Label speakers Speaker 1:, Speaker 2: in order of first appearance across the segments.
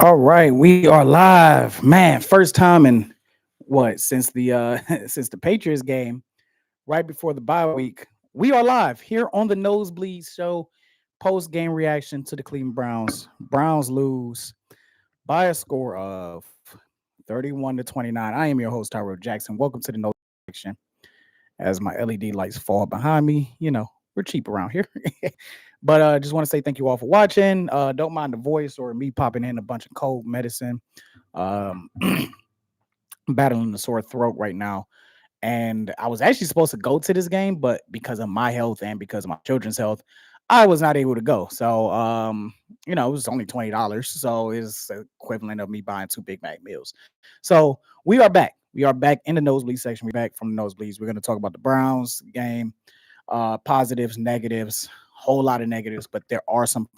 Speaker 1: All right, we are live, man. First time in what since the since the Patriots game, right before the bye week. We are live here on the Nosebleed Show, post game reaction to the Cleveland Browns. Browns lose by a score of 31-29. I am your host Tyrell Jackson. Welcome to the Nose section. As my LED lights fall behind me, we're cheap around here. But just want to say thank you all for watching. Don't mind the voice or me popping in a bunch of cold medicine. Um, battling a sore throat right now. And I was actually supposed to go to this game, but because of my health and because of my children's health, I was not able to go. So, it was only $20. So it's equivalent of me buying two Big Mac meals. So we are back. We are back in the nosebleed section. We're back from the nosebleeds. We're going to talk about the Browns game, positives, negatives, whole lot of negatives, but there are some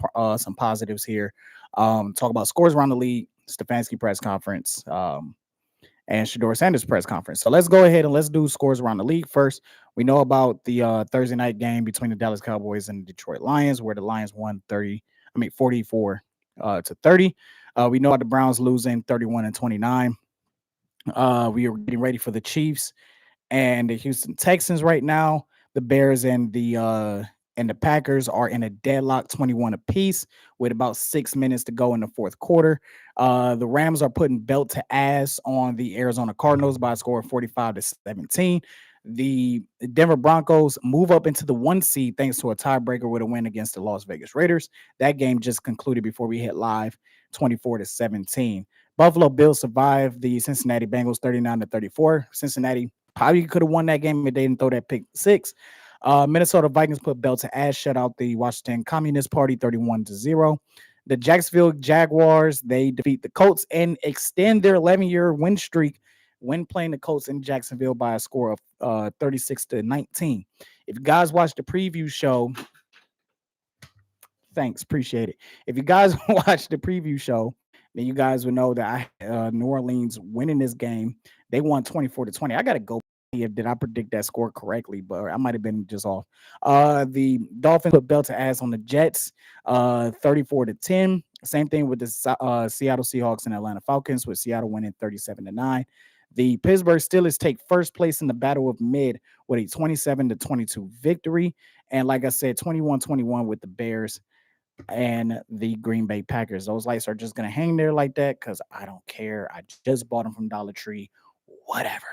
Speaker 1: positives here. Talk about scores around the league, Stefanski press conference, and Shador Sanders press conference. So let's go ahead and let's do scores around the league first. We know about the Thursday night game between the Dallas Cowboys and the Detroit Lions, where the Lions won 44 to 30. We know about the Browns losing 31-29. We are getting ready for the Chiefs and the Houston Texans right now. The Bears and the Packers are in a deadlock 21 apiece with about 6 minutes to go in the fourth quarter. The Rams are putting belt to ass on the Arizona Cardinals by a score of 45-17. The Denver Broncos move up into the 1 seed thanks to a tiebreaker with a win against the Las Vegas Raiders. That game just concluded before we hit live, 24-17. Buffalo Bills survived the Cincinnati Bengals 39-34. Cincinnati probably could have won that game if they didn't throw that pick six. Minnesota Vikings put belt to ass, shut out the Washington Communist Party 31-0. The Jacksonville Jaguars, they defeat the Colts and extend their 11-year win streak when playing the Colts in Jacksonville by a score of 36-19. If you guys watched the preview show, thanks, appreciate it. If you guys watched the preview show, then you guys would know that New Orleans winning this game. They won 24-20. I gotta go if did I predict that score correctly, but I might have been just off. The Dolphins put belt to ass on the Jets, 34-10. Same thing with the Seattle Seahawks and Atlanta Falcons, with Seattle winning 37-9. The Pittsburgh Steelers take first place in the Battle of Mid with a 27-22 victory. And like I said, 21-21 with the Bears and the Green Bay Packers. Those lights are just going to hang there like that because I don't care. I just bought them from Dollar Tree, whatever.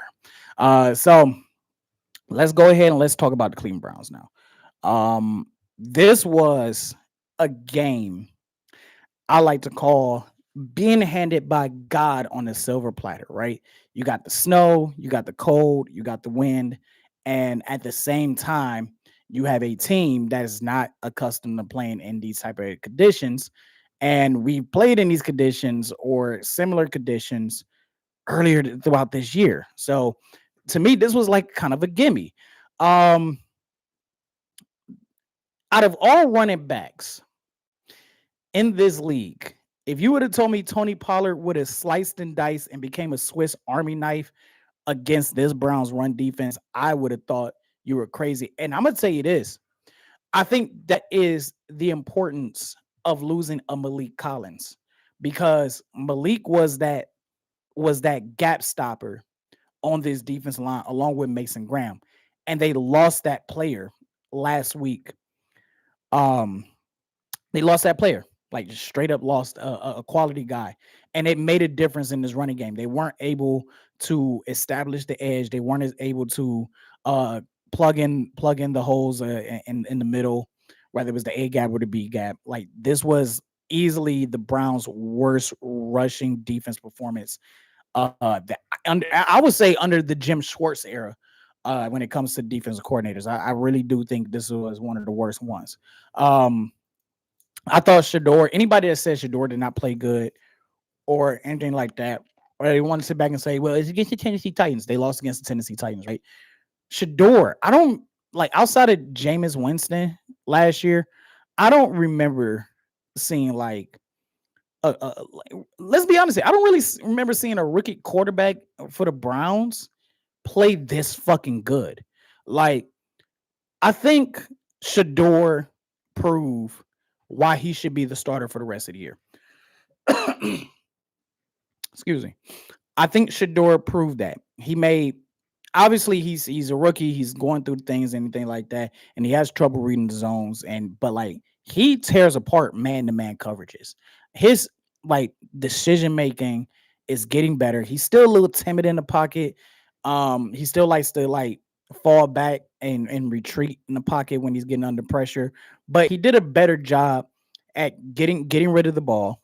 Speaker 1: So let's go ahead and let's talk about the Cleveland Browns now. This was a game I like to call being handed by God on a silver platter, right? You got the snow, you got the cold, you got the wind, and at the same time, you have a team that is not accustomed to playing in these type of conditions. And we played in these conditions or similar conditions earlier throughout this year. So to me, this was like kind of a gimme. Um, Out of all running backs in this league, if you would have told me Tony Pollard would have sliced and diced and became a Swiss Army knife against this Browns run defense, I would have thought you were crazy. And I'm gonna tell you this: I think that is the importance of losing a Malik Collins, because Malik was that gap stopper on this defense line along with Mason Graham, and they lost that player last week. Um, they lost that player, like just straight up lost a quality guy, and it made a difference in this running game. They weren't able to establish the edge. They weren't able to uh, plug in the holes in the middle, whether it was the A gap or the B gap. Like this was easily the Browns' worst rushing defense performance. I would say under the Jim Schwartz era, when it comes to defensive coordinators, I really do think this was one of the worst ones. Um, I thought Shador, anybody that says Shador did not play good or anything like that, or they want to sit back and say, well, it's against the Tennessee Titans. They lost against the Tennessee Titans, right? Shador, I don't like outside of Jameis Winston last year, I don't remember seeing like let's be honest, I don't really remember seeing a rookie quarterback for the Browns play this fucking good. Like, I think Shador proved why he should be the starter for the rest of the year. Excuse me. I think Shador proved that. He made obviously he's a rookie, he's going through things, anything like that, and he has trouble reading the zones. And but like he tears apart man-to-man coverages. His like decision making is getting better. He's still a little timid in the pocket. He still likes to like fall back and retreat in the pocket when he's getting under pressure. But he did a better job at getting rid of the ball.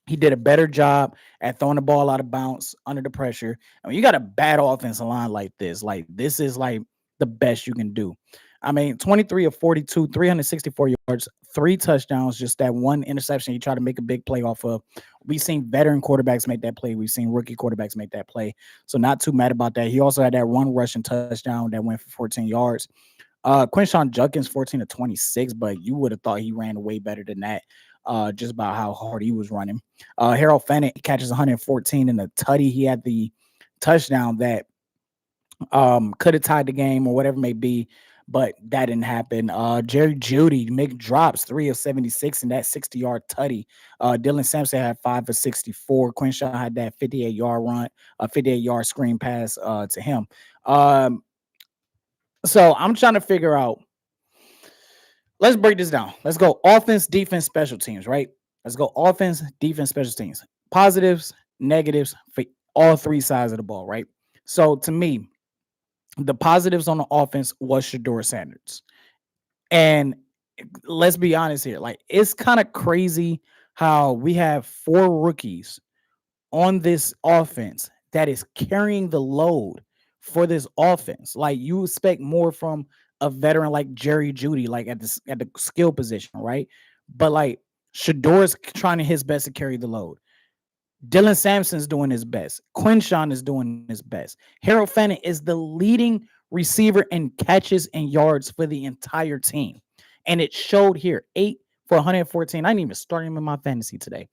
Speaker 1: He did a better job at throwing the ball out of bounds under the pressure. I mean, you got a bad offensive line like this. Like, this is like the best you can do. I mean, 23 of 42, 364 yards, 3 touchdowns, just that one interception he tried to make a big play off of. We've seen veteran quarterbacks make that play. We've seen rookie quarterbacks make that play. So, not too mad about that. He also had that one rushing touchdown that went for 14 yards. Quinshawn Judkins, 14 to 26, but you would have thought he ran way better than that, just about how hard he was running. Harold Fennett catches 114 in the tutty. He had the touchdown that could have tied the game or whatever it may be, but that didn't happen. Jerry Judy make drops 3 of 76 in that 60-yard tutty. Dylan Sampson had 5 of 64. Quinshawn had that 58-yard run, a 58-yard screen pass to him. So I'm trying to figure out. Let's break this down. Let's go offense, defense, special teams, right? Let's go offense, defense, special teams. Positives, negatives for all three sides of the ball, right? So to me, the positives on the offense was Shador Sanders. And let's be honest here. Like, it's kind of crazy how we have 4 rookies on this offense that is carrying the load for this offense. Like, you expect more from a veteran like Jerry Judy, like at the skill position, right? But like Shador's trying his best to carry the load. Dylan Sampson's doing his best. Quinshawn is doing his best. Harold Fennett is the leading receiver in catches and yards for the entire team. And it showed here. 8 for 114. I didn't even start him in my fantasy today.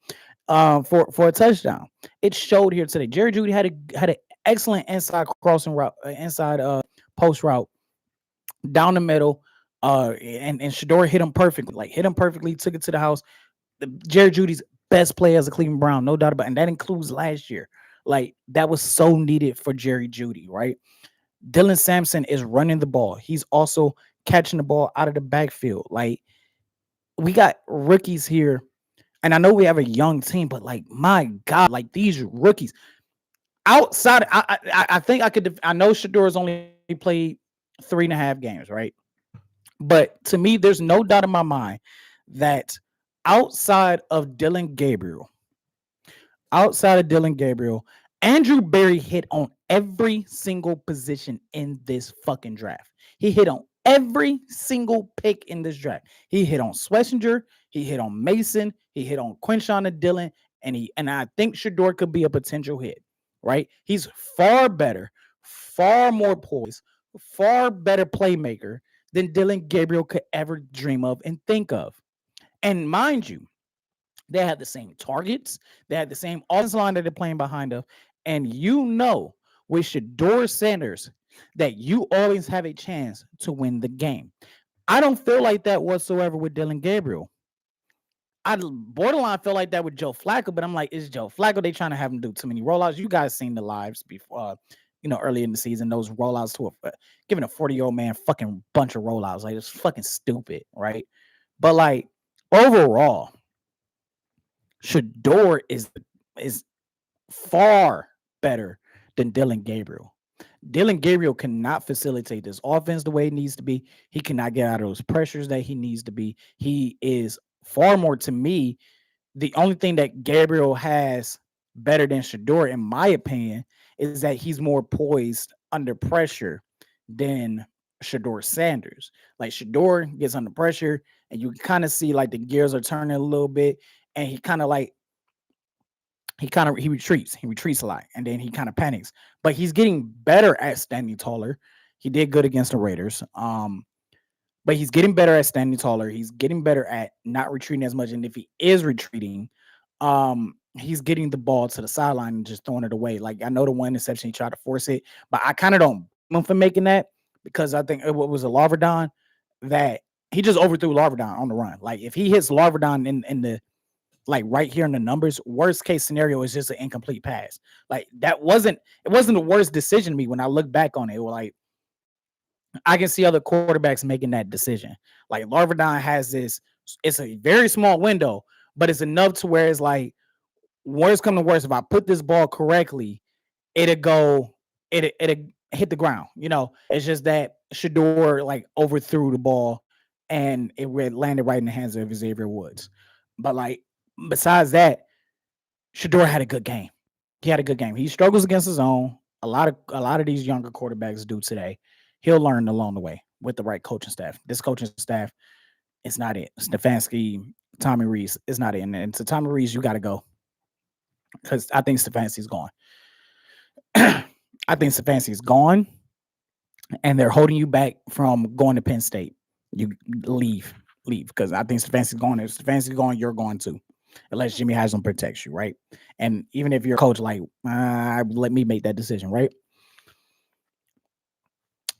Speaker 1: For a touchdown. It showed here today. Jerry Judy had an excellent inside crossing route, inside post route down the middle. And Shador hit him perfectly. Like, hit him perfectly, took it to the house. Jerry Judy's best player as a Cleveland Brown, no doubt about it. And that includes last year. Like, that was so needed for Jerry Judy, right? Dylan Sampson is running the ball. He's also catching the ball out of the backfield. Like, we got rookies here. And I know we have a young team, but like, my God, like these rookies outside, I think I could. I know Shador's only played 3.5 games, right? But to me, there's no doubt in my mind that outside of Dillon Gabriel, Andrew Berry hit on every single position in this fucking draft. He hit on every single pick in this draft. He hit on Schlesinger, he hit on Mason, he hit on Quinshawn and Dillon, and I think Shador could be a potential hit, right? He's far better, far more poised, far better playmaker than Dillon Gabriel could ever dream of and think of. And mind you, they had the same targets. They had the same offensive line that they're playing behind of. And you know, with Shador Sanders, that you always have a chance to win the game. I don't feel like that whatsoever with Dillon Gabriel. I borderline feel like that with Joe Flacco, but I'm like, is Joe Flacco? They trying to have him do too many rollouts. You guys seen the lives before, early in the season, those rollouts to giving a 40-year-old man fucking bunch of rollouts. Like, it's fucking stupid, right? But like, overall, Shador is far better than Dillon Gabriel. Dillon Gabriel cannot facilitate this offense the way it needs to be. He cannot get out of those pressures that he needs to be. He is far more, to me, the only thing that Gabriel has better than Shador, in my opinion, is that he's more poised under pressure than Shador Sanders. Like, Shador gets under pressure and you kind of see like the gears are turning a little bit, and he retreats a lot, and then he kind of panics. But he's getting better at standing taller. He did good against the Raiders. But he's getting better at standing taller. He's getting better at not retreating as much. And if he is retreating, he's getting the ball to the sideline and just throwing it away. Like, I know the one interception, he tried to force it, but I kind of don't blame him for making that, because I think it was a Larverdon that he just overthrew Larverdon on the run. Like, if he hits Larverdon in the like right here in the numbers, worst case scenario is just an incomplete pass. Like it wasn't the worst decision to me when I look back on it. Like I can see other quarterbacks making that decision. Like Larvadon has this, it's a very small window, but it's enough to where it's like, worst come to worst, if I put this ball correctly, it'll go, it'll hit the ground. It's just that Shador like overthrew the ball and it landed right in the hands of Xavier Woods. But like besides that, Shador had a good game. He had a good game. He struggles against his own. A lot of these younger quarterbacks do today. He'll learn along the way with the right coaching staff. This coaching staff, it's not it. Stefanski, Tommy Rees, it's not it. And to Tommy Rees, you got to go because I think Stefanski's gone. I think Stefanski's gone, and they're holding you back from going to Penn State. You leave because I think Stefanski's gone. If Stefanski's gone, you're going too, unless Jimmy Haslam protects you, right? And even if you're a coach, like let me make that decision, right?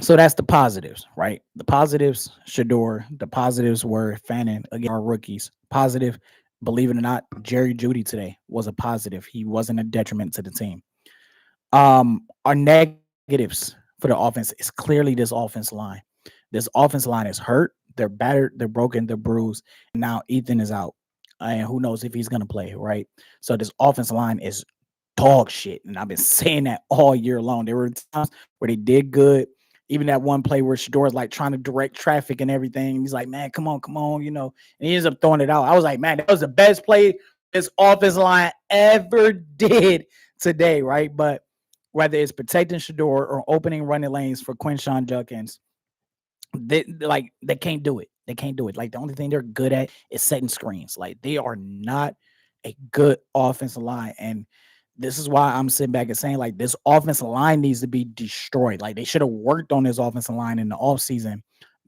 Speaker 1: So that's the positives, right? The positives, Shador. The positives were Fannin, again, our rookies. Positive, believe it or not, Jerry Jeudy today was a positive. He wasn't a detriment to the team. Our negatives for the offense is clearly this offense line. This offense line is hurt. They're battered. They're broken. They're bruised. And now Ethan is out, and who knows if he's gonna play, right? So this offense line is dog shit, and I've been saying that all year long. There were times where they did good. Even that one play where Shador is like trying to direct traffic and everything. He's like, man, come on, and he ends up throwing it out. I was like, man, that was the best play this offense line ever did today, right? But whether it's protecting Shador or opening running lanes for Quinshon Judkins, they can't do it. They can't do it. Like the only thing they're good at is setting screens. Like they are not a good offensive line. And this is why I'm sitting back and saying like this offensive line needs to be destroyed. Like they should have worked on this offensive line in the offseason.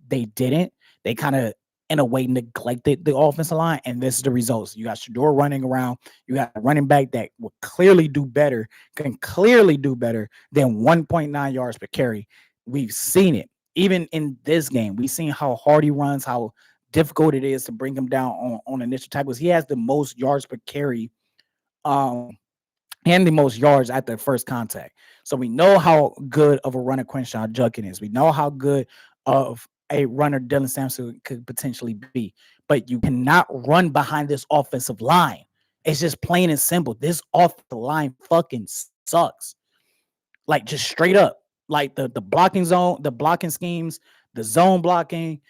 Speaker 1: They didn't. They kind of in a way neglected the offensive line, and this is the results. You got Shador running around. You got a running back that will clearly do better, can clearly do better than 1.9 yards per carry. We've seen it. Even in this game, we've seen how hard he runs, how difficult it is to bring him down on initial tackles. He has the most yards per carry, and the most yards at the first contact. So we know how good of a runner Quinshon Judkins is. We know how good of a runner Dylan Sampson could potentially be. But you cannot run behind this offensive line. It's just plain and simple. This offensive line fucking sucks. Like just straight up. Like the blocking zone, the blocking schemes, the zone blocking,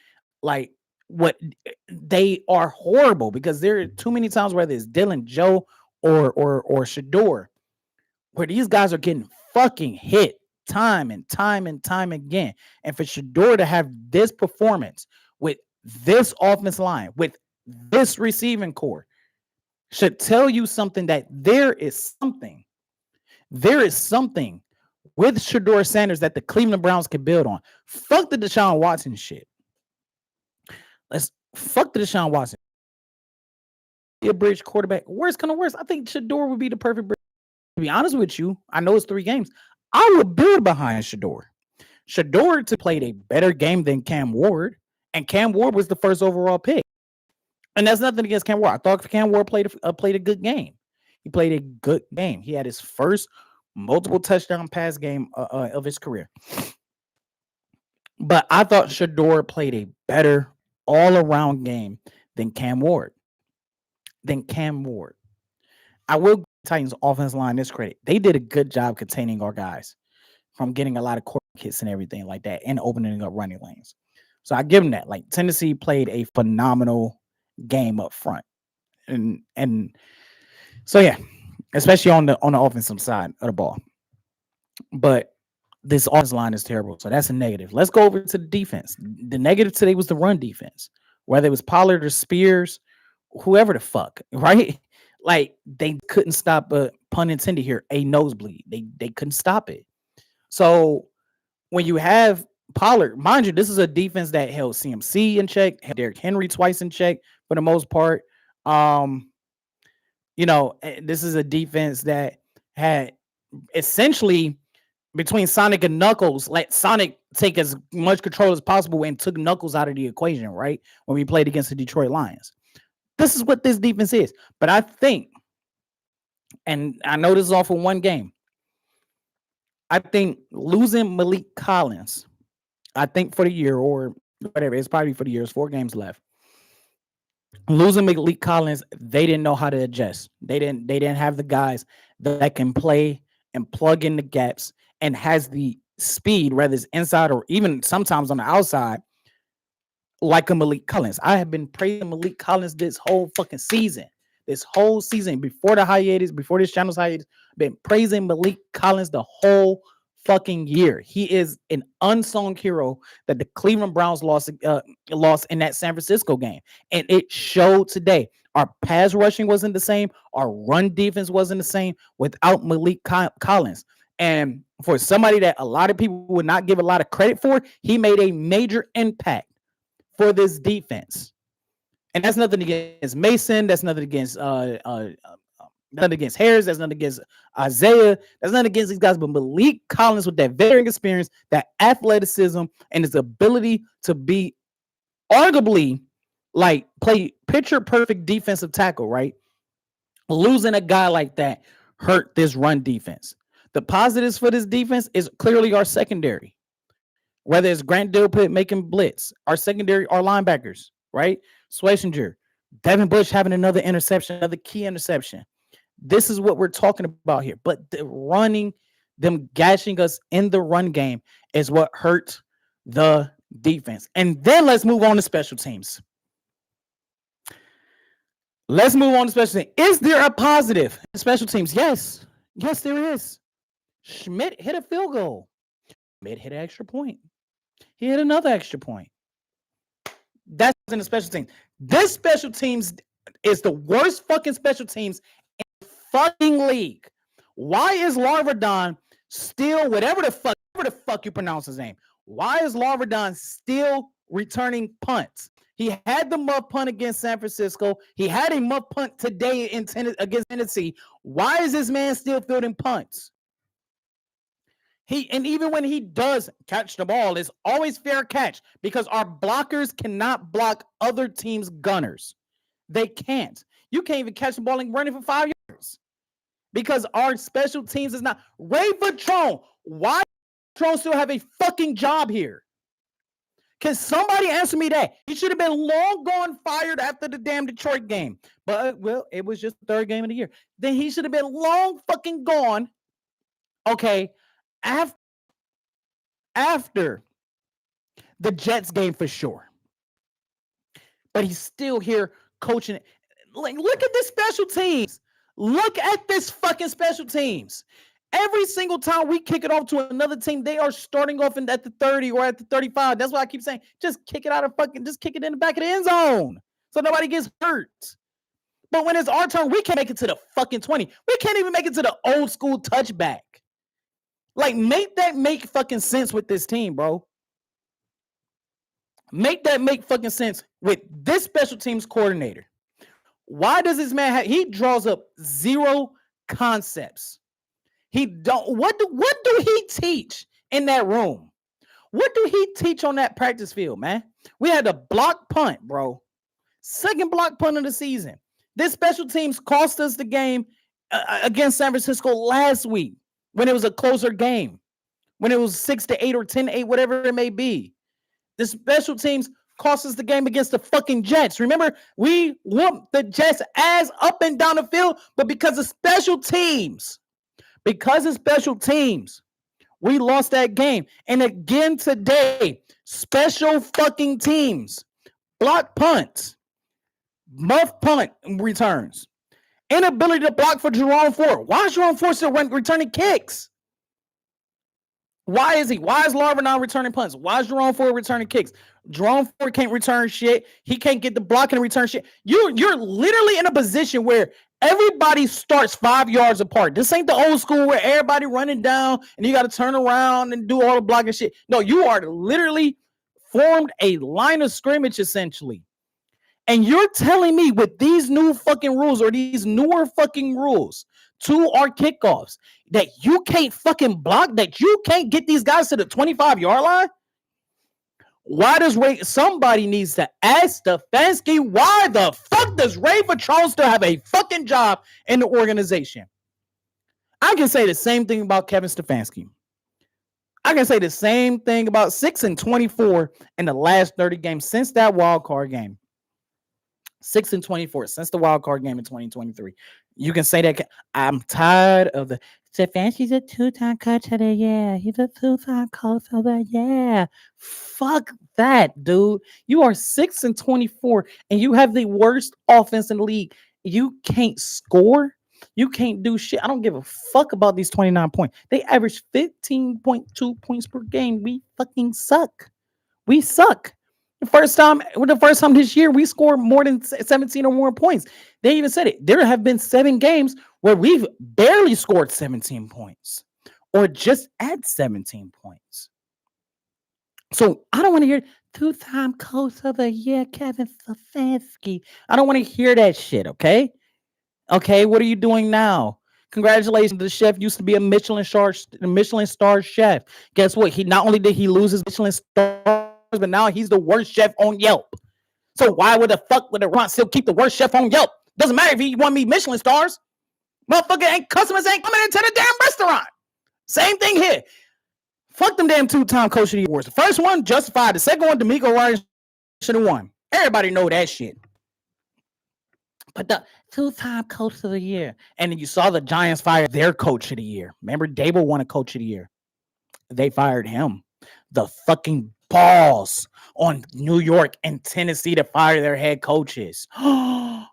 Speaker 1: like what they are horrible because there are too many times whether it's Dylan, Joe, or Shador, where these guys are getting fucking hit time and time and time again. And for Shador to have this performance with this offense line, with this receiving core, should tell you something that there is something with Shador Sanders that the Cleveland Browns can build on. Fuck the Deshaun Watson shit. Let's fuck the Deshaun Watson. A bridge quarterback. Worst kind of worst. I think Shador would be the perfect bridge. To be honest with you, I know it's 3 games. I would build behind Shador. Shador played a better game than Cam Ward, and Cam Ward was the first overall pick. And that's nothing against Cam Ward. I thought Cam Ward played a good game. He played a good game. He had his first multiple touchdown pass game of his career. But I thought Shador played a better all-around game than Cam Ward. I will give Titans offense line this credit. They did a good job containing our guys from getting a lot of quarterback hits and everything like that and opening up running lanes. So I give them that. Like Tennessee played a phenomenal game up front. And so yeah, especially on the offensive side of the ball. But this offensive line is terrible. So that's a negative. Let's go over to the defense. The negative today was the run defense. Whether it was Pollard or Spears, whoever the fuck, right? Like they couldn't stop pun intended here, a nosebleed. They couldn't stop it. So when you have Pollard, mind you, this is a defense that held CMC in check, held Derrick Henry twice in check for the most part. This is a defense that had essentially between Sonic and Knuckles, let Sonic take as much control as possible and took Knuckles out of the equation, right? When we played against the Detroit Lions. This is what this defense is. But I think, and I know this is all for one game, I think losing Malik Collins, I think for the year or whatever, it's probably for the year. It's 4 games left. Losing Malik Collins, they didn't know how to adjust. They didn't have the guys that can play and plug in the gaps and has the speed, whether it's inside or even sometimes on the outside, like a Malik Collins. I have been praising Malik Collins this whole fucking season. This whole season, before the hiatus, before this channel's hiatus, been praising Malik Collins the whole fucking year. He is an unsung hero that the Cleveland Browns lost in that San Francisco game, and it showed today. Our pass rushing wasn't the same. Our run defense wasn't the same without Malik Collins. And for somebody that a lot of people would not give a lot of credit for, he made a major impact for this defense. And that's nothing against Mason. That's nothing against nothing against Harris. That's nothing against Isaiah. That's nothing against these guys. But Malik Collins, with that veteran experience, that athleticism, and his ability to be arguably like play picture perfect defensive tackle, right? Losing a guy like that hurt this run defense. The positives for this defense is clearly our secondary. Whether it's Grant Delpit making blitz, our secondary, our linebackers, right? Schlesinger, Devin Bush having another interception, another key interception. This is what we're talking about here. But the running, them gashing us in the run game is what hurt the defense. And then let's move on to special teams. Let's move on to special teams. Is there a positive in special teams? Yes. Yes, there is. Schmidt hit a field goal. Schmidt hit an extra point. He hit another extra point. That's in the special teams. This special teams is the worst fucking special teams in the fucking league. Why is Larvadon still, whatever the fuck you pronounce his name, why is Larvadon still returning punts? He had the muff punt against San Francisco. He had a muff punt today against Tennessee. Why is this man still fielding punts? And even when he does catch the ball, it's always fair catch because our blockers cannot block other teams' gunners. They can't. You can't even catch the ball and run it for 5 yards because our special teams is not. Ray Patrone, why does Patrone still have a fucking job here? Can somebody answer me that? He should have been long gone fired after the damn Detroit game. But, well, it was just the 3rd game of the year. Then he should have been long fucking gone. Okay. After the Jets game for sure. But he's still here coaching. Like, look at this special teams. Look at this fucking special teams. Every single time we kick it off to another team, they are starting off at the 30 or at the 35. That's why I keep saying, just kick it just kick it in the back of the end zone so nobody gets hurt. But when it's our turn, we can't make it to the fucking 20. We can't even make it to the old school touchback. Like, make fucking sense with this team, bro. Make that make fucking sense with this special teams coordinator. Why does this man he draws up zero concepts? What do he teach in that room? What do he teach on that practice field, man? We had a block punt, bro. 2nd block punt of the season. This special teams cost us the game against San Francisco last week. When it was a closer game, when it was 6-8 or 10-8, whatever it may be. The special teams cost us the game against the fucking Jets. Remember, we whooped the Jets' ass up and down the field, but because of special teams, we lost that game. And again today, special fucking teams, block punts, muff punt returns. Inability to block for Jerome Ford. Why is Jerome Ford still returning kicks? Why is Larvadon returning punts? Why is Jerome Ford returning kicks? Jerome Ford can't return shit. He can't get the blocking and return shit. You're literally in a position where everybody starts 5 yards apart. This ain't the old school where everybody running down and you got to turn around and do all the blocking shit. No, you are literally formed a line of scrimmage essentially. And you're telling me with these new fucking rules or these newer fucking rules to our kickoffs that you can't fucking block, that you can't get these guys to the 25-yard line? Somebody needs to ask Stefanski, why the fuck does Ray Patrone still have a fucking job in the organization? I can say the same thing about Kevin Stefanski. I can say the same thing about 6-24 in the last 30 games since that wild card game. 6-24 since the wild card game in 2023. You can say that. I'm tired of the Stefanski's a 2-time coach of the year. He's a 2-time coach of the year. Fuck that, dude. You are 6-24 and you have the worst offense in the league. You can't score. You can't do shit. I don't give a fuck about these 29 points. They average 15.2 points per game. We fucking suck. We suck. The first time this year, we scored more than 17 or more points. They even said it. There have been 7 games where we've barely scored 17 points or just at 17 points. So I don't want to hear 2-time coach of the year, Kevin Stefanski. I don't want to hear that shit, okay? Okay, what are you doing now? Congratulations, the chef used to be a Michelin star chef. Guess what? Not only did he lose his Michelin star, but now he's the worst chef on Yelp. So why would the fuck would the restaurant still keep the worst chef on Yelp? Doesn't matter if he won me Michelin stars. Customers ain't coming into the damn restaurant. Same thing here. Fuck them damn 2-time coach of the awards. The first one justified. The second one, DeMeco Ryans should have won. Everybody know that shit. But the 2-time coach of the year. And then you saw the Giants fire their coach of the year. Remember, Dable won a coach of the year. They fired him. The fucking balls on New York and Tennessee to fire their head coaches. Oh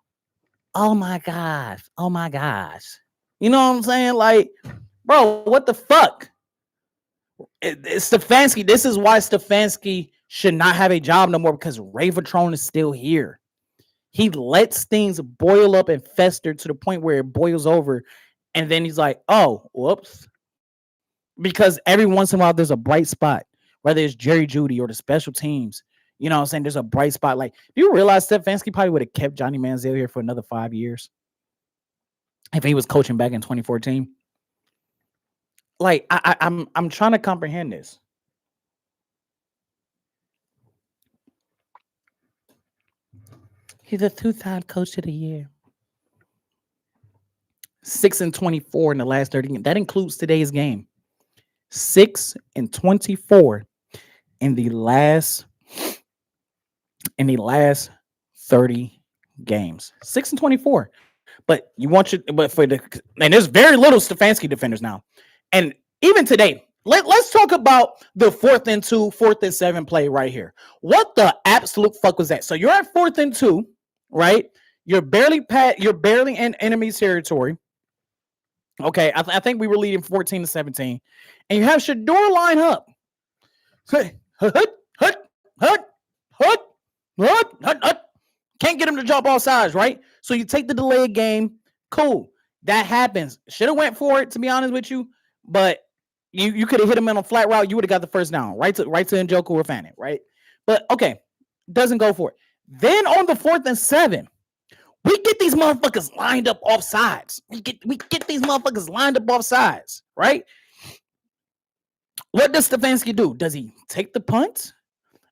Speaker 1: my gosh. Oh my gosh. You know what I'm saying? Like, bro, what the fuck? It's Stefanski. This is why Stefanski should not have a job no more, because Ray Patrone is still here. He lets things boil up and fester to the point where it boils over. And then he's like, oh, whoops. Because every once in a while, there's a bright spot, whether it's Jerry Jeudy or the special teams. You know what I'm saying? There's a bright spot. Like, do you realize Stefanski probably would have kept Johnny Manziel here for another 5 years if he was coaching back in 2014? Like, I'm trying to comprehend this. He's a 2-time coach of the year. 6-24 in the last 30 games. That includes today's game. 6-24 in the last 30 games. 6-24. But there's very little Stefanski defenders now. And even today, let's talk about the 4th and 2, 4th and 7 play right here. What the absolute fuck was that? So you're at 4th and 2, right? You're barely in enemy territory. Okay, I think we were leading 14-17, and you have Shedeur line up. Can't get him to jump all sides, right? So you take the delayed game. Cool, that happens. Should have went for it, to be honest with you, but you could have hit him in a flat route. You would have got the first down, right to Njoku or Fannett, right? But okay, doesn't go for it. Then on the 4th and 7. We get these motherfuckers lined up off sides. We get these motherfuckers lined up off sides, right? What does Stefanski do? Does he take the punt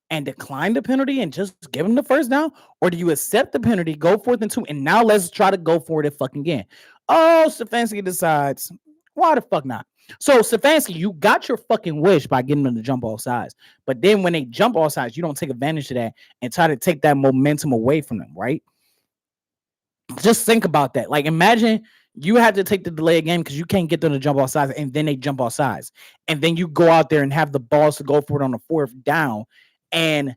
Speaker 1: and decline the penalty and just give him the first down? Or do you accept the penalty, go 4th and 2, and now let's try to go for it fucking again? Oh, Stefanski decides, why the fuck not? So, Stefanski, you got your fucking wish by getting them to jump all sides. But then when they jump all sides, you don't take advantage of that and try to take that momentum away from them, right? Just think about that. Like, imagine you have to take the delay game because you can't get them to jump off sides, and then they jump off sides. And then you go out there and have the balls to go for it on the 4th down and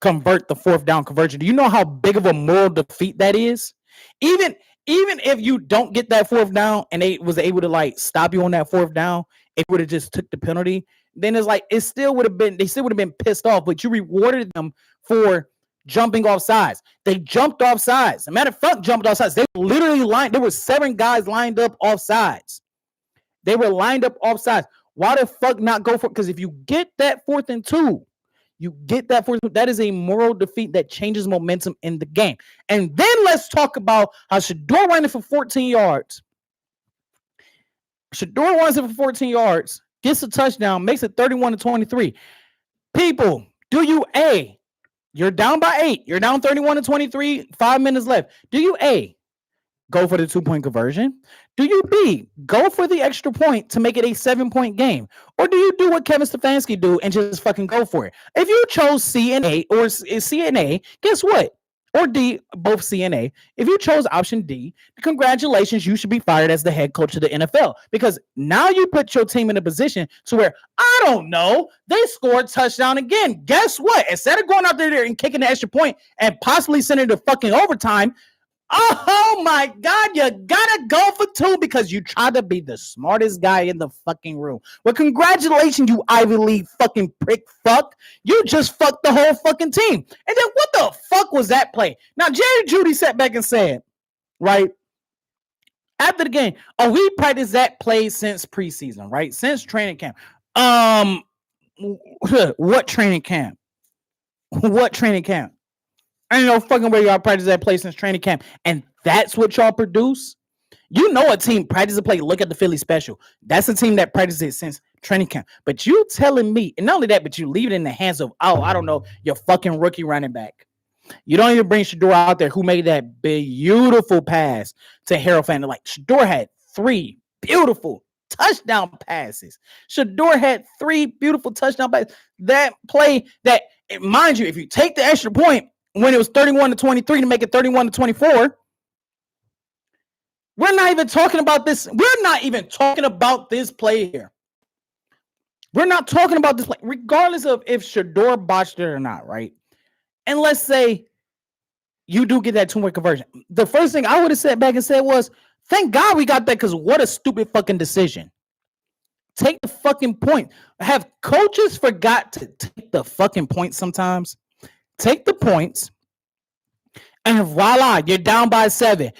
Speaker 1: convert the 4th down conversion. Do you know how big of a moral defeat that is? Even if you don't get that 4th down and they was able to like stop you on that 4th down, it would have just took the penalty. Then it's like they still would have been pissed off, but you rewarded them for jumping off sides. They jumped off sides. As a matter of fact, jumped off sides. They literally there were 7 guys lined up off sides. They were lined up off sides. Why the fuck not go for it? Because if you get that 4th and 2, that is a moral defeat that changes momentum in the game. And then let's talk about how Shedeur ran it for 14 yards. Shedeur runs it for 14 yards, gets a touchdown, makes it 31-23. People, Do you A, you're down by 8, you're down 31-23, 5 minutes left. Do you A, go for the 2-point conversion? Do you B, go for the extra point to make it a 7-point game? Or do you do what Kevin Stefanski do and just fucking go for it? If you chose C and A or C and A, guess what? Or D, both C and A. If you chose option D, congratulations, you should be fired as the head coach of the NFL, because now you put your team in a position to where, I don't know, they scored touchdown again. Guess what? Instead of going out there and kicking the extra point and possibly sending it to fucking overtime, oh my God, you gotta go for 2 because you try to be the smartest guy in the fucking room. Well, congratulations, you Ivy League fucking prick fuck. You just fucked the whole fucking team. And then what the fuck was that play? Now, Jerry Jeudy sat back and said, right, after the game, oh, we practiced that play since preseason, right? Since training camp. What training camp? What training camp? I ain't no fucking way y'all practice that play since training camp. And that's what y'all produce? You know a team practice a play. Look at the Philly special. That's a team that practices it since training camp. But you telling me, and not only that, but you leave it in the hands of, oh, I don't know, your fucking rookie running back. You don't even bring Shedeur out there, who made that beautiful pass to Harold Fanning. Like, Shedeur had 3 beautiful touchdown passes. Shedeur had 3 beautiful touchdown passes. That play, that, mind you, if you take the extra point, when it was 31-23 to make it 31-24, we're not even talking about this. We're not even talking about this play here. We're not talking about this play, regardless of if Shedeur botched it or not, right? And let's say you do get that 2-point conversion. The first thing I would have sat back and said was, thank God we got that, because what a stupid fucking decision. Take the fucking point. Have coaches forgot to take the fucking point sometimes? Take the points, and voila, you're down by 7.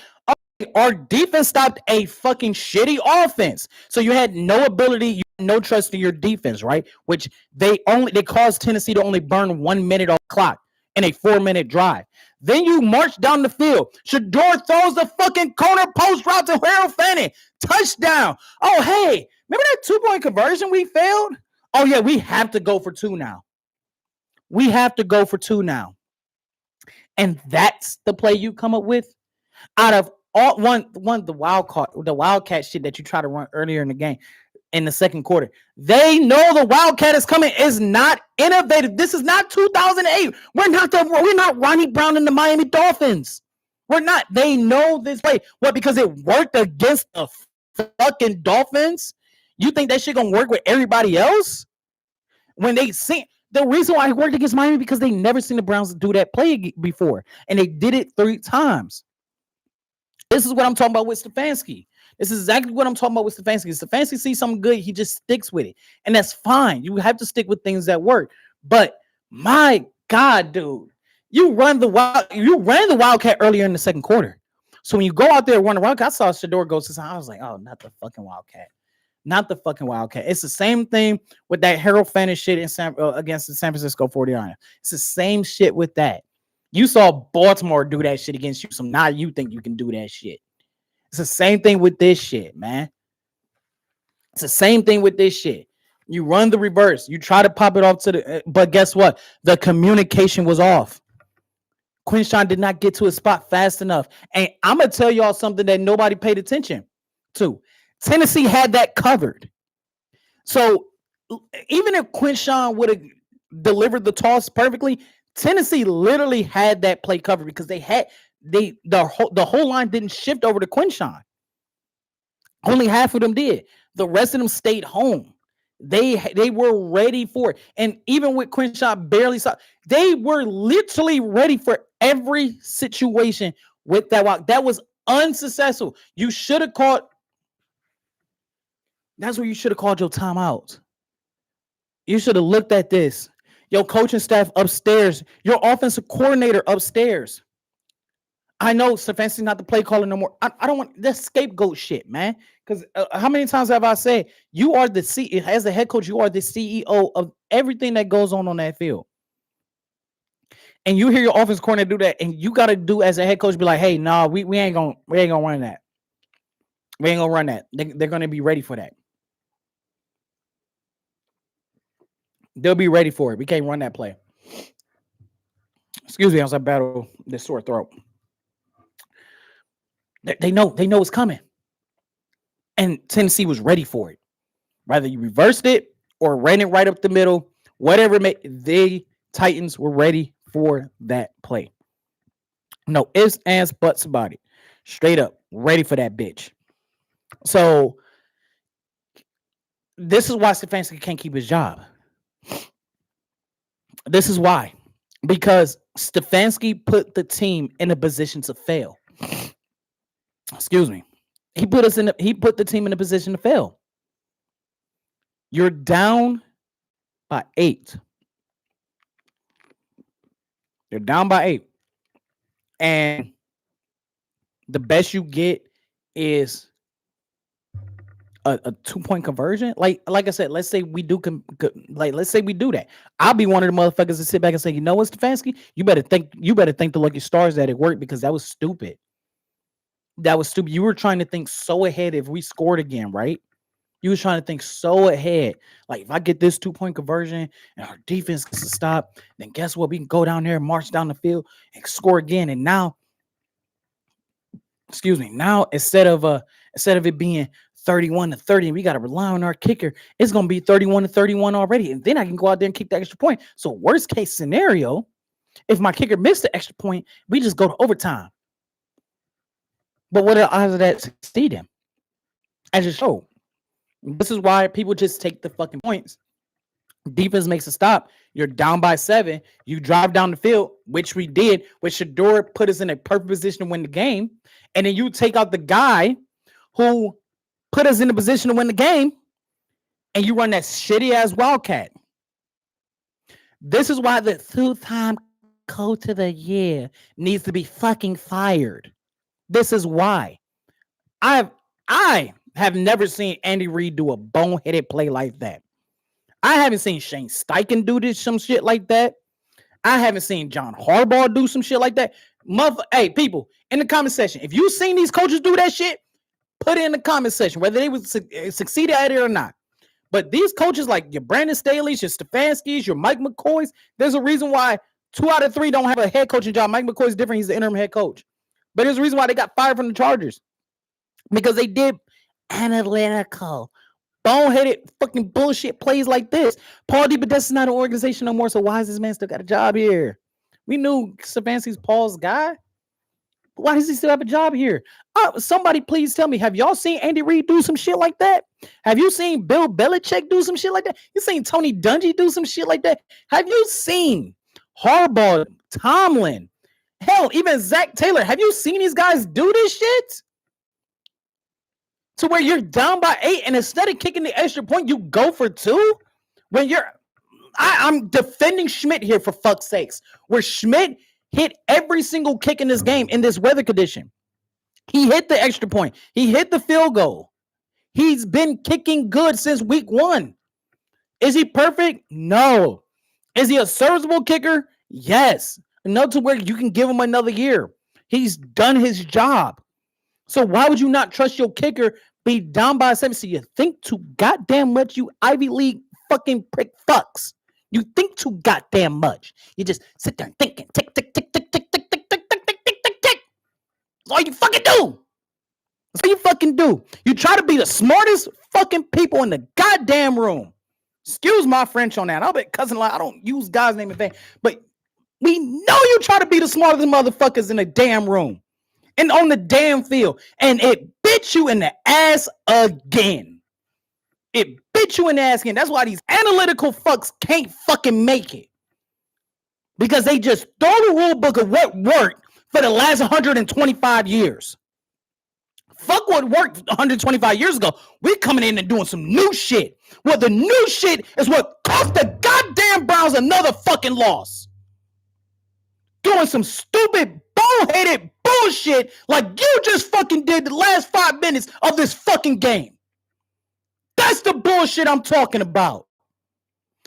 Speaker 1: Our defense stopped a fucking shitty offense. So you had no ability, you had no trust in your defense, right? Which they caused Tennessee to only burn 1 minute on the clock in a 4-minute drive. Then you march down the field. Shedeur throws the fucking corner post route to Harold Fanning. Touchdown. Oh, hey, remember that 2-point conversion we failed? Oh, yeah, we have to go for 2 now. We have to go for 2 now. And that's the play you come up with? Out of all the wildcat shit that you try to run earlier in the game, in the second quarter. They know the wildcat is coming. Is not innovative. This is not 2008. We're not Ronnie Brown and the Miami Dolphins. We're not. They know this play. What? Because it worked against the fucking Dolphins? You think that shit gonna work with everybody else? When they see the reason why it worked against Miami, because they never seen the Browns do that play before, and they did it 3 times. This is what I'm talking about with Stefanski. This is exactly what I'm talking about with Stefanski. Stefanski sees something good, he just sticks with it, and that's fine. You have to stick with things that work. But my God, dude, you ran the Wildcat earlier in the second quarter. So when you go out there and run the Wildcat, I saw Shedeur go to the side. I was like, oh, not the fucking Wildcat. Not the fucking Wildcat. It's the same thing with that Harold Fanning shit against the San Francisco 49ers. It's the same shit with that. You saw Baltimore do that shit against you, so now you think you can do that shit. It's the same thing with this shit, man. It's the same thing with this shit. You run the reverse. You try to pop it off to the, but guess what? The communication was off. Quinshawn did not get to his spot fast enough. And I'm going to tell y'all something that nobody paid attention to. Tennessee had that covered. So even if Quinshawn would have delivered the toss perfectly, Tennessee literally had that play covered because the whole line didn't shift over to Quinshawn. Only half of them did. The rest of them stayed home. They were ready for it. And even with Quinshawn barely saw, they were literally ready for every situation with that walk. That was unsuccessful. You should have called. That's where you should have called your timeout. You should have looked at this. Your coaching staff upstairs, your offensive coordinator upstairs. I know Stefanski's not the play caller no more. I don't want this scapegoat shit, man. Because how many times have I said, you are the CEO, as the head coach, you are the CEO of everything that goes on that field. And you hear your offensive coordinator do that, and you got to do as a head coach, be like, hey, nah, we ain't gonna run that. We ain't gonna run that. They're gonna be ready for that. They'll be ready for it. We can't run that play. Excuse me, as I battle this sore throat. They know it's coming. And Tennessee was ready for it. Whether you reversed it or ran it right up the middle, whatever the Titans were ready for that play. No ifs, ands, buts about it. Straight up, ready for that bitch. So this is why Stefanski can't keep his job. This is why. Because Stefanski put the team in a position to fail. Excuse me. He put the team in a position to fail. You're down by 8. You're down by 8. And the best you get is a 2-point conversion. Like I said, let's say we do let's say we do that. I'll be one of the motherfuckers to sit back and say, you know what, Stefanski? You better thank the lucky stars that it worked, because that was stupid. That was stupid. You were trying to think so ahead if we scored again, right? You was trying to think so ahead. Like, if I get this 2-point conversion and our defense gets to stop, then guess what? We can go down there and march down the field and score again. And now, now instead of it being 31-30, we got to rely on our kicker, it's going to be 31-31 already. And then I can go out there and kick the extra point. So worst case scenario, if my kicker missed the extra point, we just go to overtime. But what are the odds of that succeeding? I just showed. This is why people just take the fucking points. Defense makes a stop. You're down by 7. You drive down the field, which we did, which Shedeur put us in a perfect position to win the game. And then you take out the guy who put us in a position to win the game, and you run that shitty ass Wildcat. This is why the 2-time coach of the year needs to be fucking fired. This is why. I have never seen Andy Reid do a boneheaded play like that. I haven't seen Shane Steichen do some shit like that. I haven't seen John Harbaugh do some shit like that. Hey, people, in the comment section, if you've seen these coaches do that shit, put it in the comment section, whether they would succeed at it or not. But these coaches, like your Brandon Staley's, your Stefanski's, your Mike McCoy's, there's a reason why 2 out of 3 don't have a head coaching job. Mike McCoy's different. He's the interim head coach. But there's a reason why they got fired from the Chargers. Because they did analytical, boneheaded fucking bullshit plays like this. Paul DePodesta is not an organization no more, so why is this man still got a job here? We knew Stefanski's Paul's guy. Why does he still have a job here? Somebody please tell me, have y'all seen Andy Reid do some shit like that? Have you seen Bill Belichick do some shit like that? You seen Tony Dungy do some shit like that? Have you seen Harbaugh, Tomlin, hell, even Zach Taylor? Have you seen these guys do this shit? To where you're down by 8, and instead of kicking the extra point, you go for 2? When I'm defending Schmidt here, for fuck's sakes. Where Schmidt hit every single kick in this game in this weather condition. He hit the extra point. He hit the field goal. He's been kicking good since week 1. Is he perfect? No. Is he a serviceable kicker? Yes. Enough to where you can give him another year. He's done his job. So why would you not trust your kicker? Be down by 7. So you think too goddamn much, you Ivy League fucking prick fucks. You think too goddamn much. You just sit there and thinking, tick, tick, tick, tick, tick, tick, tick, tick, tick, tick, tick, tick, tick. That's all you fucking do. That's all you fucking do. You try to be the smartest fucking people in the goddamn room. Excuse my French on that. I'll bet cousin, I don't use God's name in vain, but we know you try to be the smartest motherfuckers in the damn room and on the damn field, and it bit you in the ass again. It bit you in the ass again. That's why these analytical fucks can't fucking make it, because they just throw the rule book of what worked for the last 125 years. Fuck what worked 125 years ago. We're coming in and doing some new shit. Well, the new shit is what cost the goddamn Browns another fucking loss. Doing some stupid, bullheaded bullshit like you just fucking did the last 5 minutes of this fucking game. That's the bullshit I'm talking about.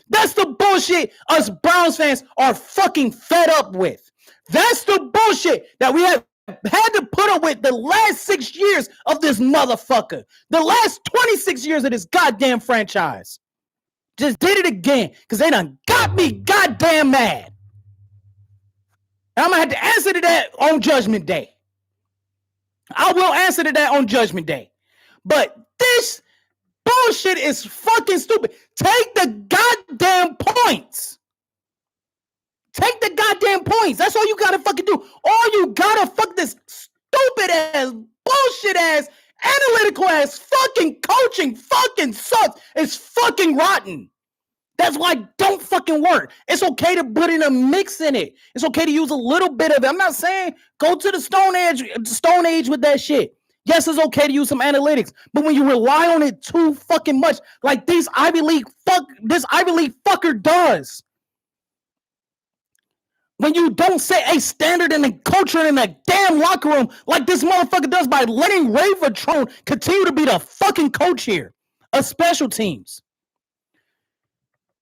Speaker 1: That's the bullshit us Browns fans are fucking fed up with. That's the bullshit that we have had to put up with the last 6 years of this motherfucker. The last 26 years of this goddamn franchise. Just did it again because they done got me goddamn mad. And I'm going to have to answer to that on Judgment Day. I will answer to that on Judgment Day. But this bullshit is fucking stupid. Take the goddamn points. Take the goddamn points. That's all you gotta fucking do. All you gotta fuck this stupid ass, bullshit ass, analytical ass fucking coaching fucking sucks. It's fucking rotten. That's why it don't fucking work. It's okay to put in a mix in it. It's okay to use a little bit of it. I'm not saying go to the Stone Age with that shit. Yes, it's okay to use some analytics, but when you rely on it too fucking much, like this Ivy League fucker does. When you don't set a standard and a culture in a damn locker room like this motherfucker does by letting Ray Vitrone continue to be the fucking coach here of special teams.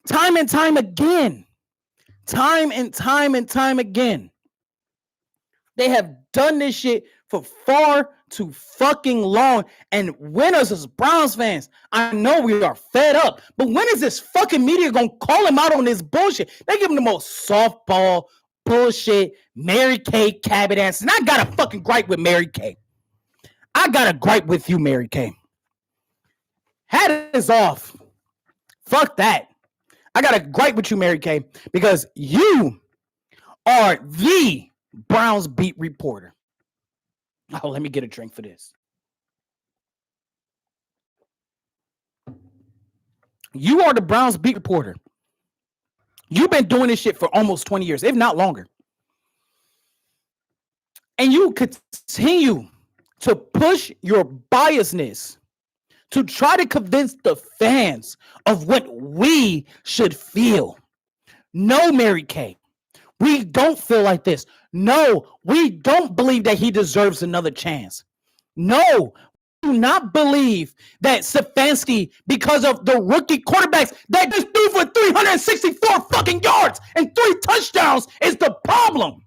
Speaker 1: Time and time again. They have done this shit for far too fucking long. And winners as Browns fans, I know we are fed up. But when is this fucking media gonna call him out on this bullshit? They give him the most softball bullshit, Mary Kay Cabot answers. And I got a fucking gripe with Mary Kay. I got a gripe with you, Mary Kay. Hat is off. Fuck that. I got a gripe with you, Mary Kay, because you are the Browns beat reporter. Oh, let me get a drink for this. You are the Browns beat reporter. You've been doing this shit for almost 20 years, if not longer. And you continue to push your biasness to try to convince the fans of what we should feel. No, Mary Kay, we don't feel like this. No, we don't believe that he deserves another chance. No, we do not believe that Stefanski, because of the rookie quarterbacks that just threw for 364 fucking yards and 3 touchdowns, is the problem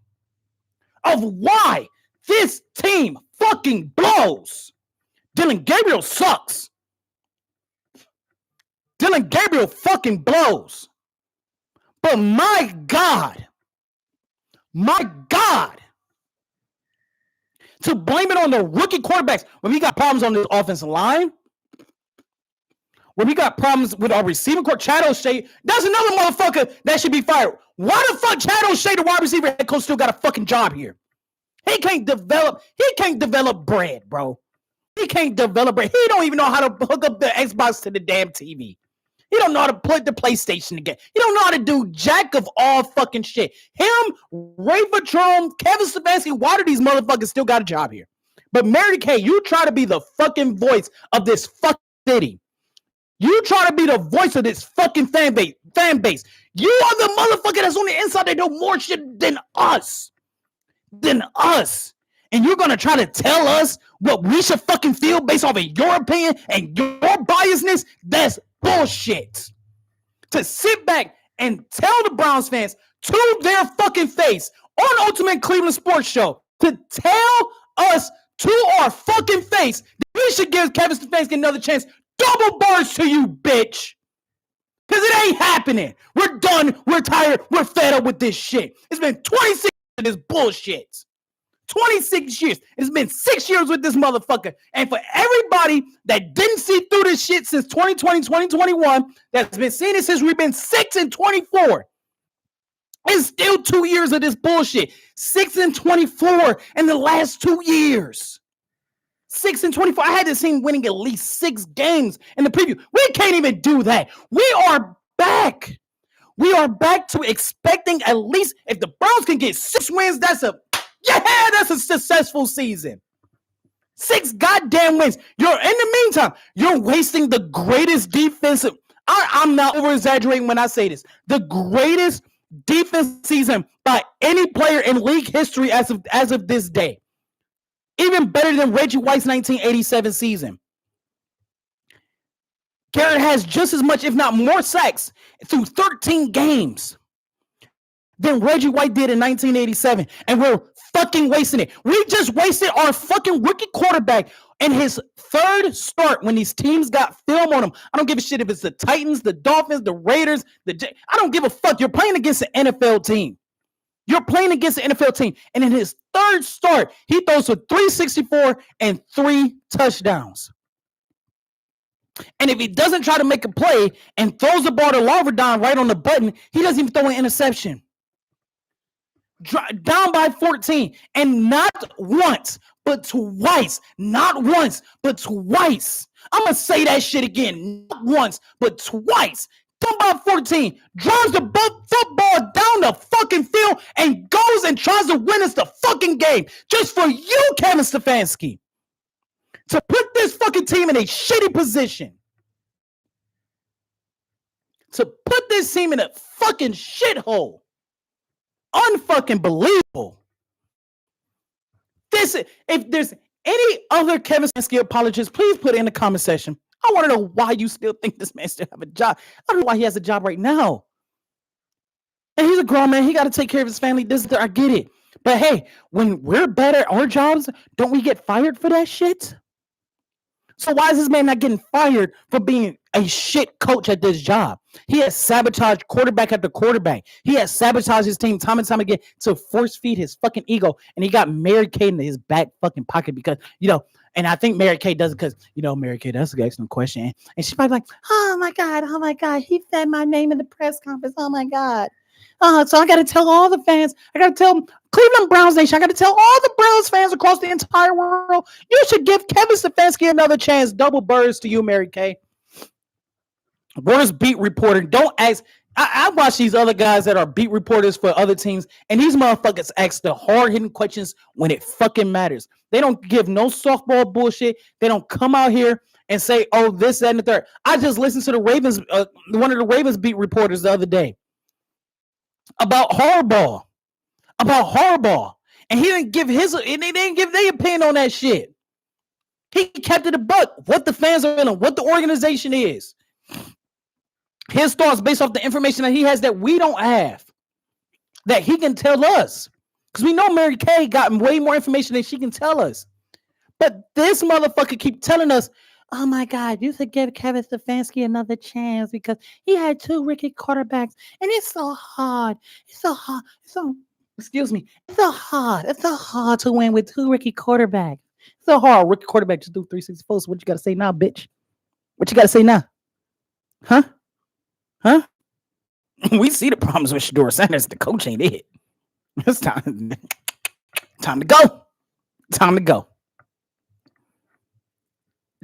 Speaker 1: of why this team fucking blows. Dillon Gabriel sucks. Dillon Gabriel fucking blows. But my God, to blame it on the rookie quarterbacks when we got problems on the offensive line, when we got problems with our receiving court, Chad O'Shea, that's another motherfucker that should be fired. Why the fuck Chad O'Shea, the wide receiver head coach, still got a fucking job here? He can't develop bread, bro. He can't develop bread. He don't even know how to hook up the Xbox to the damn TV. He don't know how to put the PlayStation together. He don't know how to do jack of all fucking shit. Him, Ray Vitrone, Kevin Stefanski, why do these motherfuckers still got a job here? But Mary Kay, you try to be the fucking voice of this fucking city. You try to be the voice of this fucking fan base. You are the motherfucker that's on the inside that do more shit than us. And you're going to try to tell us what we should fucking feel based off of your opinion and your biasness? That's bullshit. To sit back and tell the Browns fans to their fucking face on Ultimate Cleveland Sports Show, to tell us to our fucking face that we should give Kevin Stefanski another chance. Double bars to you, bitch. Because it ain't happening. We're done. We're tired. We're fed up with this shit. It's been 26 years of this bullshit. 26 years. It's been 6 years with this motherfucker. And for everybody that didn't see through this shit since 2020, 2021, that's been seeing it since we've been 6 and 24, it's still 2 years of this bullshit. 6 and 24 in the last 2 years. 6 and 24. I had this team winning at least 6 games in the preview. We can't even do that. We are back. We are back to expecting at least, if the Browns can get 6 wins, that's a successful season. 6 goddamn wins. In the meantime, you're wasting the greatest defensive. I'm not over-exaggerating when I say this. The greatest defense season by any player in league history as of this day. Even better than Reggie White's 1987 season. Garrett has just as much, if not more, sacks through 13 games than Reggie White did in 1987. And we're fucking wasting it. We just wasted our fucking rookie quarterback in his 3rd start when these teams got film on him. I don't give a shit if it's the Titans, the Dolphins, the Raiders, I don't give a fuck. You're playing against an NFL team. You're playing against the NFL team. And in his third start, he throws for 364 and 3 touchdowns. And if he doesn't try to make a play and throws the ball to Larvadon right on the button, he doesn't even throw an interception. Down by 14, and not once, but twice. Not once, but twice. I'm going to say that shit again. Not once, but twice. Down by 14, drives the football down the fucking field and goes and tries to win us the fucking game. Just for you, Kevin Stefanski. To put this fucking team in a shitty position. To put this team in a fucking shithole. Unfucking believable. If there's any other Kevin Stefanski apologists, please put it in the comment section. I want to know why you still think this man still have a job. I don't know why he has a job right now. And he's a grown man. He got to take care of his family. I get it. But hey, when we're bad at our jobs, don't we get fired for that shit? So why is this man not getting fired for being a shit coach at this job? He has sabotaged quarterback after quarterback. He has sabotaged his team time and time again to force feed his fucking ego. And he got Mary Kay in his back fucking pocket because, and I think Mary Kay does it because, Mary Kay, that's an excellent question. And she's probably like, oh my God, he said my name in the press conference. Oh my God. So I got to tell all the fans, I got to tell Cleveland Browns Nation, I got to tell all the Browns fans across the entire world, you should give Kevin Stefanski another chance. Double birds to you, Mary Kay. Worst beat reporter. Don't ask. I watch these other guys that are beat reporters for other teams, and these motherfuckers ask the hard-hitting questions when it fucking matters. They don't give no softball bullshit. They don't come out here and say, oh, this, that, and the third. I just listened to the Ravens, one of the Ravens beat reporters the other day about Harbaugh. And he didn't give they didn't give their opinion on that shit. He kept it a buck. What the fans are feeling, what the organization is. His thoughts based off the information that he has that we don't have. That he can tell us. Because we know Mary Kay got way more information than she can tell us. But this motherfucker keep telling us, oh my God, you should give Kevin Stefanski another chance because he had 2 rookie quarterbacks. And it's so hard. It's so hard to win with 2 rookie quarterbacks. It's so hard. Rookie quarterback just do 364. So what you got to say now, bitch? What you got to say now? Huh? We see the problems with Shedeur Sanders. The coach ain't it. It's time to go. Time to go.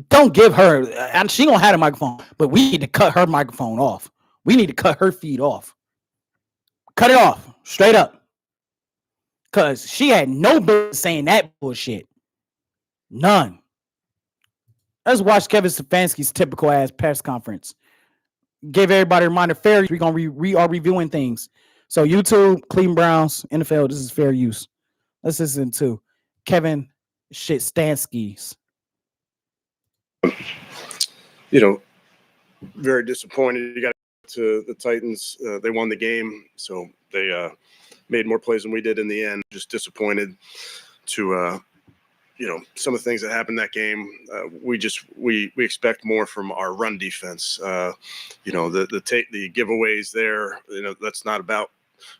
Speaker 1: Don't give her, and she don't have a microphone, but we need to cut her microphone off. We need to cut her feed off. Cut it off, straight up. Because she had no business saying that bullshit. None. Let's watch Kevin Stefanski's typical ass press conference. Gave everybody a reminder, fair use. We are reviewing things. So YouTube, Cleveland Browns, NFL, this is fair use. Let's listen to Kevin Stefanski's.
Speaker 2: Very disappointed. You got to the Titans. They won the game, so they made more plays than we did in the end. Just disappointed to some of the things that happened in that game. We expect more from our run defense. The giveaways there. That's not about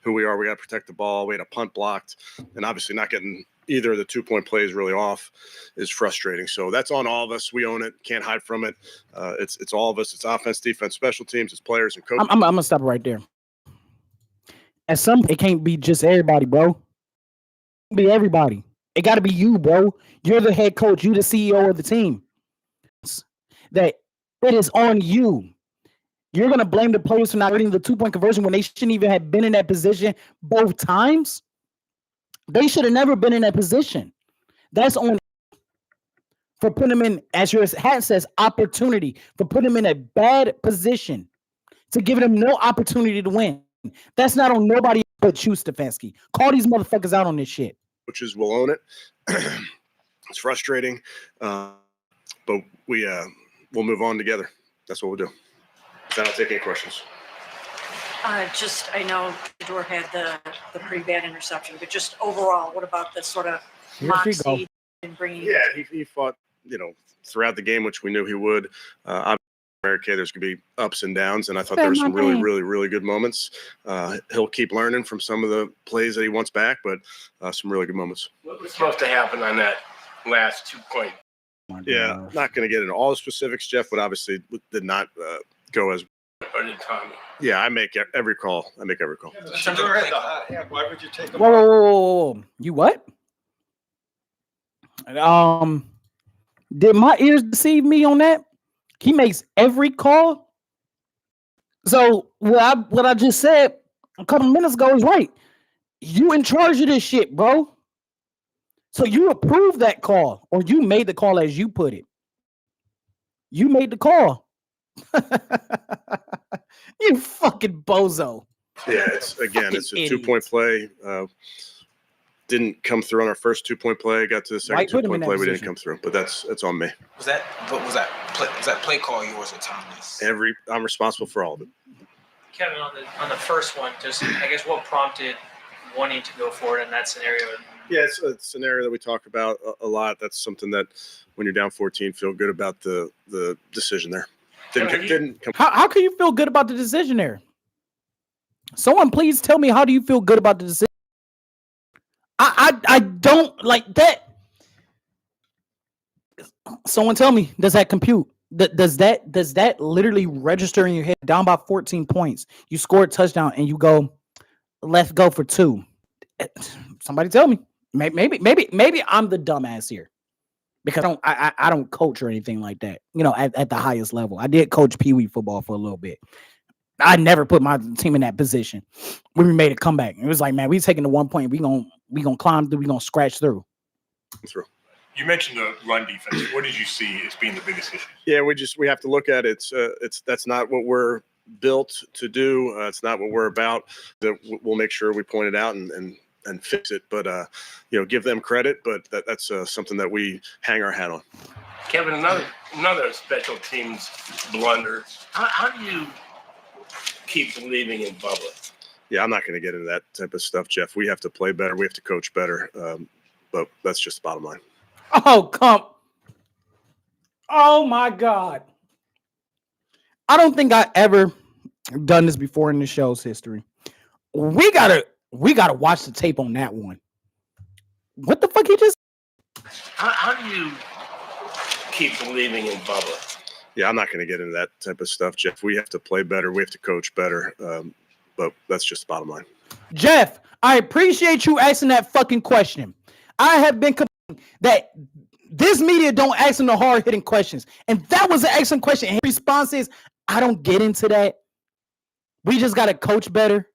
Speaker 2: who we are. We got to protect the ball. We had a punt blocked, and obviously not getting either of the 2-point plays really off is frustrating. So that's on all of us. We own it. Can't hide from it. It's all of us. It's offense, defense, special teams. It's players and coaches.
Speaker 1: I'm gonna stop right there. At some point, it can't be just everybody, bro. It can't be everybody. It got to be you, bro. You're the head coach. You're the CEO of the team. That it is on you. You're gonna blame the players for not getting the 2-point conversion when they shouldn't even have been in that position both times. They should have never been in that position. That's on for putting them in, as your hat says, opportunity, for putting them in a bad position, to give them no opportunity to win. That's not on nobody but you, Stefanski. Call these motherfuckers out on this shit.
Speaker 2: Coaches will own it. It's frustrating, but we'll move on together. That's what we'll do. Then I'll take any questions.
Speaker 3: I know Shedeur had the pretty bad interception, but just overall, what about the sort of moxie and bringing?
Speaker 2: Yeah, he fought, throughout the game, which we knew he would. Mary Kay, there's going to be ups and downs, and I thought there were some really good moments. He'll keep learning from some of the plays that he wants back, but some really good moments.
Speaker 4: What was supposed to happen on that last 2-point?
Speaker 2: Yeah, not going to get into all the specifics, Jeff, but obviously did not go as.
Speaker 4: Or did Tommy?
Speaker 2: Yeah, I make every call.
Speaker 4: Why would you take him?
Speaker 1: Whoa. You what? Did my ears deceive me on that? He makes every call. So what I just said a couple minutes ago is right. You in charge of this shit, bro. So you approved that call, or you made the call as you put it. You made the call. You fucking bozo.
Speaker 2: Yeah, it's a
Speaker 1: idiot.
Speaker 2: 2-point play. Didn't come through on our first 2-point play. Got to the second 2-point play. We didn't come through, but that's on me.
Speaker 5: Was that play call yours or Tommy's?
Speaker 2: I'm responsible for all of it.
Speaker 6: Kevin, on the first one, just I guess what prompted wanting to go forward in that scenario?
Speaker 2: Yeah, it's a scenario that we talk about a lot. That's something that when you're down 14, feel good about the decision there. Didn't come.
Speaker 1: How can you feel good about the decision there? Someone please tell me, how do you feel good about the decision? I don't like that. Someone tell me, does that compute? Does that literally register in your head? Down by 14 points, you score a touchdown and you go, let's go for 2. Somebody tell me. Maybe I'm the dumbass here because I don't coach or anything like that. You know, at the highest level, I did coach Pee Wee football for a little bit. I never put my team in that position when we made a comeback. It was like, man, we taking the 1 point. We gonna climb through. We gonna scratch through.
Speaker 7: You mentioned the run defense. What did you see as being the biggest issue?
Speaker 2: Yeah, we have to look at it. That's not what we're built to do. It's not what we're about. We'll make sure we point it out and fix it. But give them credit. But that's something that we hang our hat on.
Speaker 4: Kevin, another special teams blunder. How do you keep believing in Bubba?
Speaker 2: Yeah, I'm not going to get into that type of stuff, Jeff. We have to play better. We have to coach better. But that's just the bottom line.
Speaker 1: Oh my God. I don't think I ever done this before in the show's history. We gotta watch the tape on that one. What the fuck he just?
Speaker 4: How do you keep believing in Bubba?
Speaker 2: Yeah, I'm not going to get into that type of stuff, Jeff. We have to play better. We have to coach better. But that's just the bottom line.
Speaker 1: Jeff, I appreciate you asking that fucking question. I have been complaining that this media don't ask them the hard-hitting questions. And that was an excellent question. And his response is, I don't get into that. We just got to coach better.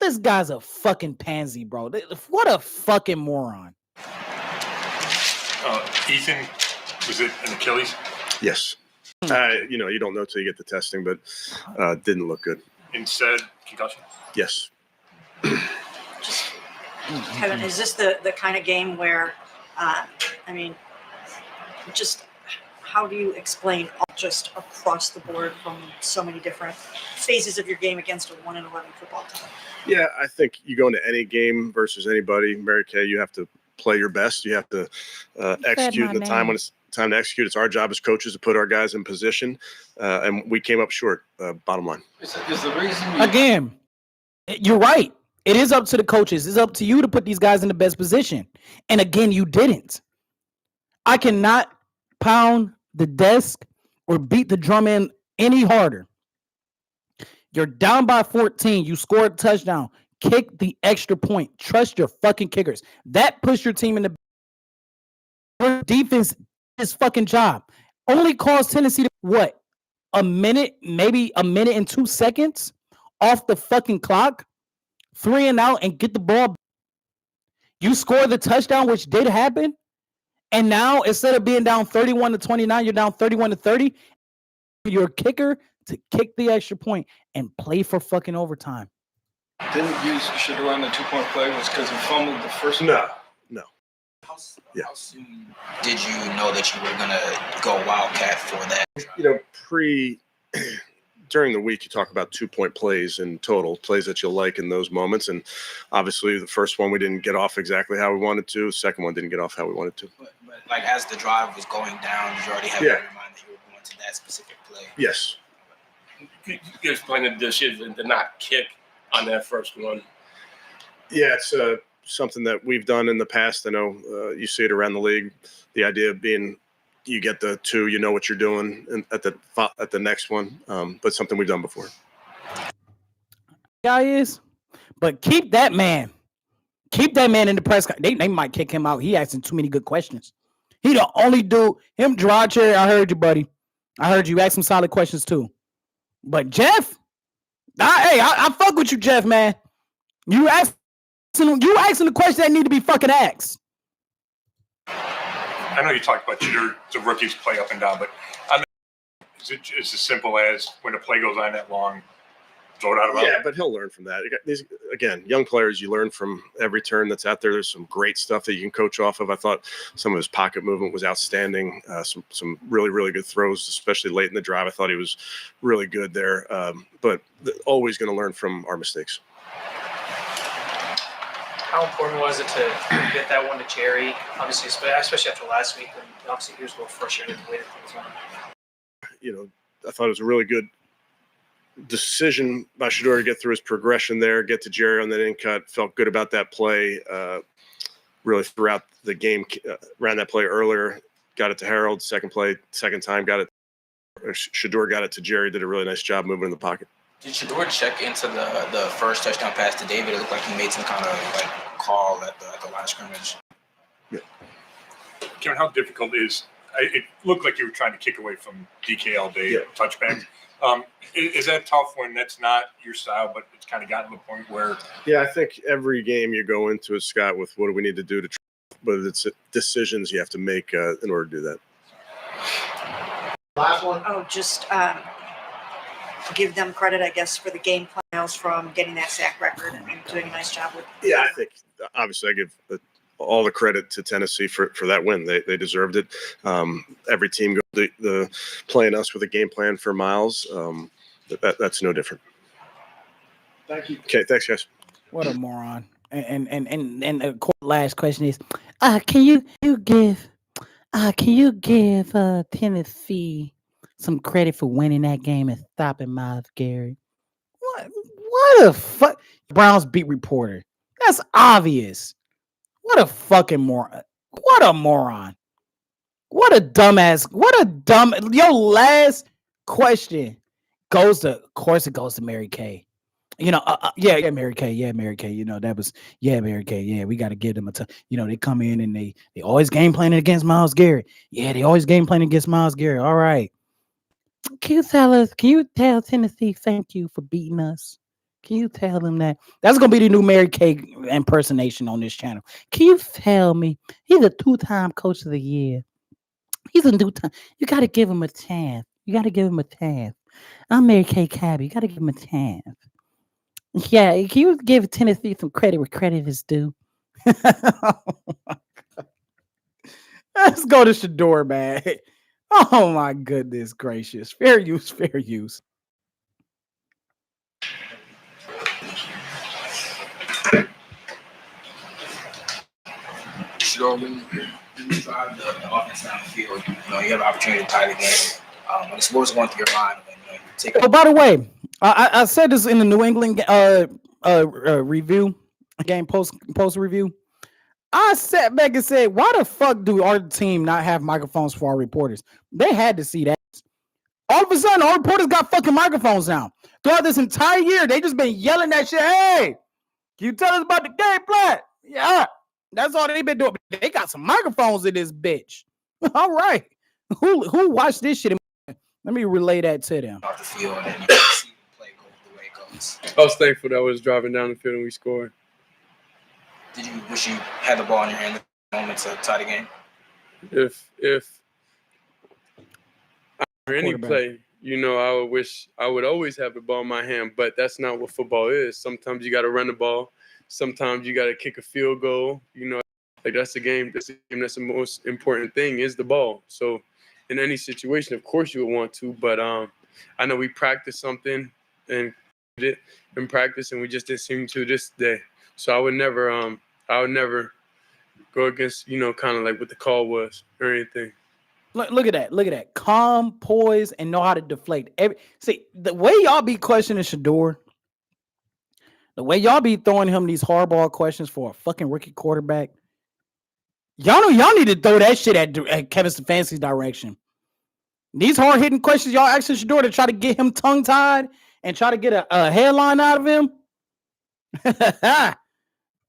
Speaker 1: This guy's a fucking pansy, bro. What a fucking moron.
Speaker 7: Ethan, was it an Achilles?
Speaker 2: Yes. You don't know till you get the testing, but didn't look good.
Speaker 7: Instead, concussion?
Speaker 2: Yes.
Speaker 3: Kevin, is this the kind of game where, just how do you explain just across the board from so many different phases of your game against a 1-11 football team?
Speaker 2: Yeah, I think you go into any game versus anybody, Mary Kay, you have to play your best. You have to execute in the time when it's time to execute. It's our job as coaches to put our guys in position, and we came up short, bottom line.
Speaker 4: Is the reason
Speaker 1: Again, you're right. It is up to the coaches. It's up to you to put these guys in the best position. And again, you didn't. I cannot pound the desk or beat the drum in any harder. You're down by 14. You scored a touchdown. Kick the extra point. Trust your fucking kickers. That puts your team in the your defense is fucking job. Only caused Tennessee to what? A minute, maybe a minute and 2 seconds off the fucking clock. 3 and out and get the ball. You score the touchdown, which did happen. And now instead of being down 31-29, you're down 31-30. Your kicker to kick the extra point and play for fucking overtime.
Speaker 8: Didn't you should run the 2-point play was because you fumbled the first one?
Speaker 2: No.
Speaker 5: How soon did you know that you were gonna go Wildcat for that?
Speaker 2: During the week, you talk about 2-point plays in total, plays that you'll like in those moments. And obviously the first one we didn't get off exactly how we wanted to. The second one didn't get off how we wanted to.
Speaker 5: But like as the drive was going down, did you already have in your mind that you were going to that specific play.
Speaker 2: Yes.
Speaker 4: You explain the decision to not kick on that first one.
Speaker 2: Yeah, it's something that we've done in the past. I know you see it around the league. The idea of being you get the 2, you know what you're doing and at the next one, but something we've done before.
Speaker 1: Guy is, but keep that man in the press. They might kick him out. He asking too many good questions. He the only dude. Him, Draw Cherry. I heard you, buddy. I heard you ask some solid questions too. But Jeff, I fuck with you, Jeff, man. You asking the questions that need to be fucking asked.
Speaker 7: I know you talked about the rookies play up and down, but is it as simple as when a play goes on that long, throw it out of bounds?
Speaker 2: Yeah, but he'll learn from that. Again, young players, you learn from every turn that's out there. There's some great stuff that you can coach off of. I thought some of his pocket movement was outstanding. Some really, really good throws, especially late in the drive. I thought he was really good there. But always going to learn from our mistakes.
Speaker 6: How important was it to get that one to Jerry? Obviously, especially after last week, when obviously he was a little frustrated the way that things went.
Speaker 2: I thought it was a really good decision by Shedeur to get through his progression there, get to Jerry on that in cut. Felt good about that play. Really throughout the game, ran that play earlier, got it to Harold. Second time, got it. Shedeur got it to Jerry. Did a really nice job moving in the pocket.
Speaker 5: Did Shedeur check into the first touchdown pass to David? It looked like he made some kind of call at the line of scrimmage.
Speaker 2: Yeah.
Speaker 7: Kevin, how difficult is it? Looked like you were trying to kick away from DK all day, touchback. Is that tough when that's not your style, but it's kind of gotten to the point where?
Speaker 2: Yeah, I think every game you go into it, Scott, with what do we need to do to, but it's decisions you have to make in order to do that.
Speaker 3: Last one. Oh, just give them credit, I guess, for the game plans from getting that sack record and doing a nice job with.
Speaker 2: Yeah, I think obviously I give all the credit to Tennessee for that win. They deserved it. Every team goes the playing us with a game plan for Miles. That's no different.
Speaker 8: Thank you.
Speaker 2: Okay, thanks, guys.
Speaker 1: What a moron. And the last question is, can you give Tennessee some credit for winning that game and stopping Miles Garrett? What the fuck? Browns beat reporter. That's obvious. What a fucking moron. What a moron. What a dumbass. Your last question goes to, of course it goes to Mary Kay. Mary Kay. Yeah, Mary Kay. Mary Kay. Yeah, we got to give them they come in and they always game planning against Myles Garrett. Yeah, they always game planning against Myles Garrett. All right. Can you tell Tennessee thank you for beating us? Can you tell them that? That's going to be the new Mary Kay impersonation on this channel. Can you tell me? He's a 2-time coach of the year. He's a 2-time. You got to give him a chance. I'm Mary Kay Cabby. You got to give him a chance. Yeah, can you give Tennessee some credit where credit is due? Oh let's go to Shedeur, man. Oh my goodness gracious. Fair use.
Speaker 5: Shedeur, when you drive the offense down the field, you have an opportunity to tie the game. When sports going through your mind, when you take.
Speaker 1: Oh, by the way, I said this in the New England review game post review. I sat back and said, why the fuck do our team not have microphones for our reporters? They had to see that. All of a sudden, our reporters got fucking microphones now. Throughout this entire year, they just been yelling that shit. Hey, can you tell us about the game plan? Yeah, that's all they've been doing. They got some microphones in this bitch. All right. Who watched this shit? Let me relay that to them.
Speaker 5: Off the field and you can see the play go the way it goes.
Speaker 9: I was thankful that I was driving down the field and we scored.
Speaker 5: Did you wish you had the ball in your hand at the moment to tie the game?
Speaker 9: If any play, I would always have the ball in my hand, but that's not what football is. Sometimes you got to run the ball. Sometimes you got to kick a field goal. That's the game. That's the most important thing is the ball. So in any situation, of course you would want to, but I know we practiced something and did it in practice, and we just didn't seem to this day. So I would never go against, kind of like what the call was or anything.
Speaker 1: Look at that. Look at that. Calm, poised, and know how to deflate. See, the way y'all be questioning Shador, the way y'all be throwing him these hardball questions for a fucking rookie quarterback, y'all know y'all need to throw that shit at Kevin Stefanski's direction. These hard-hitting questions y'all asking Shador to try to get him tongue-tied and try to get a headline out of him.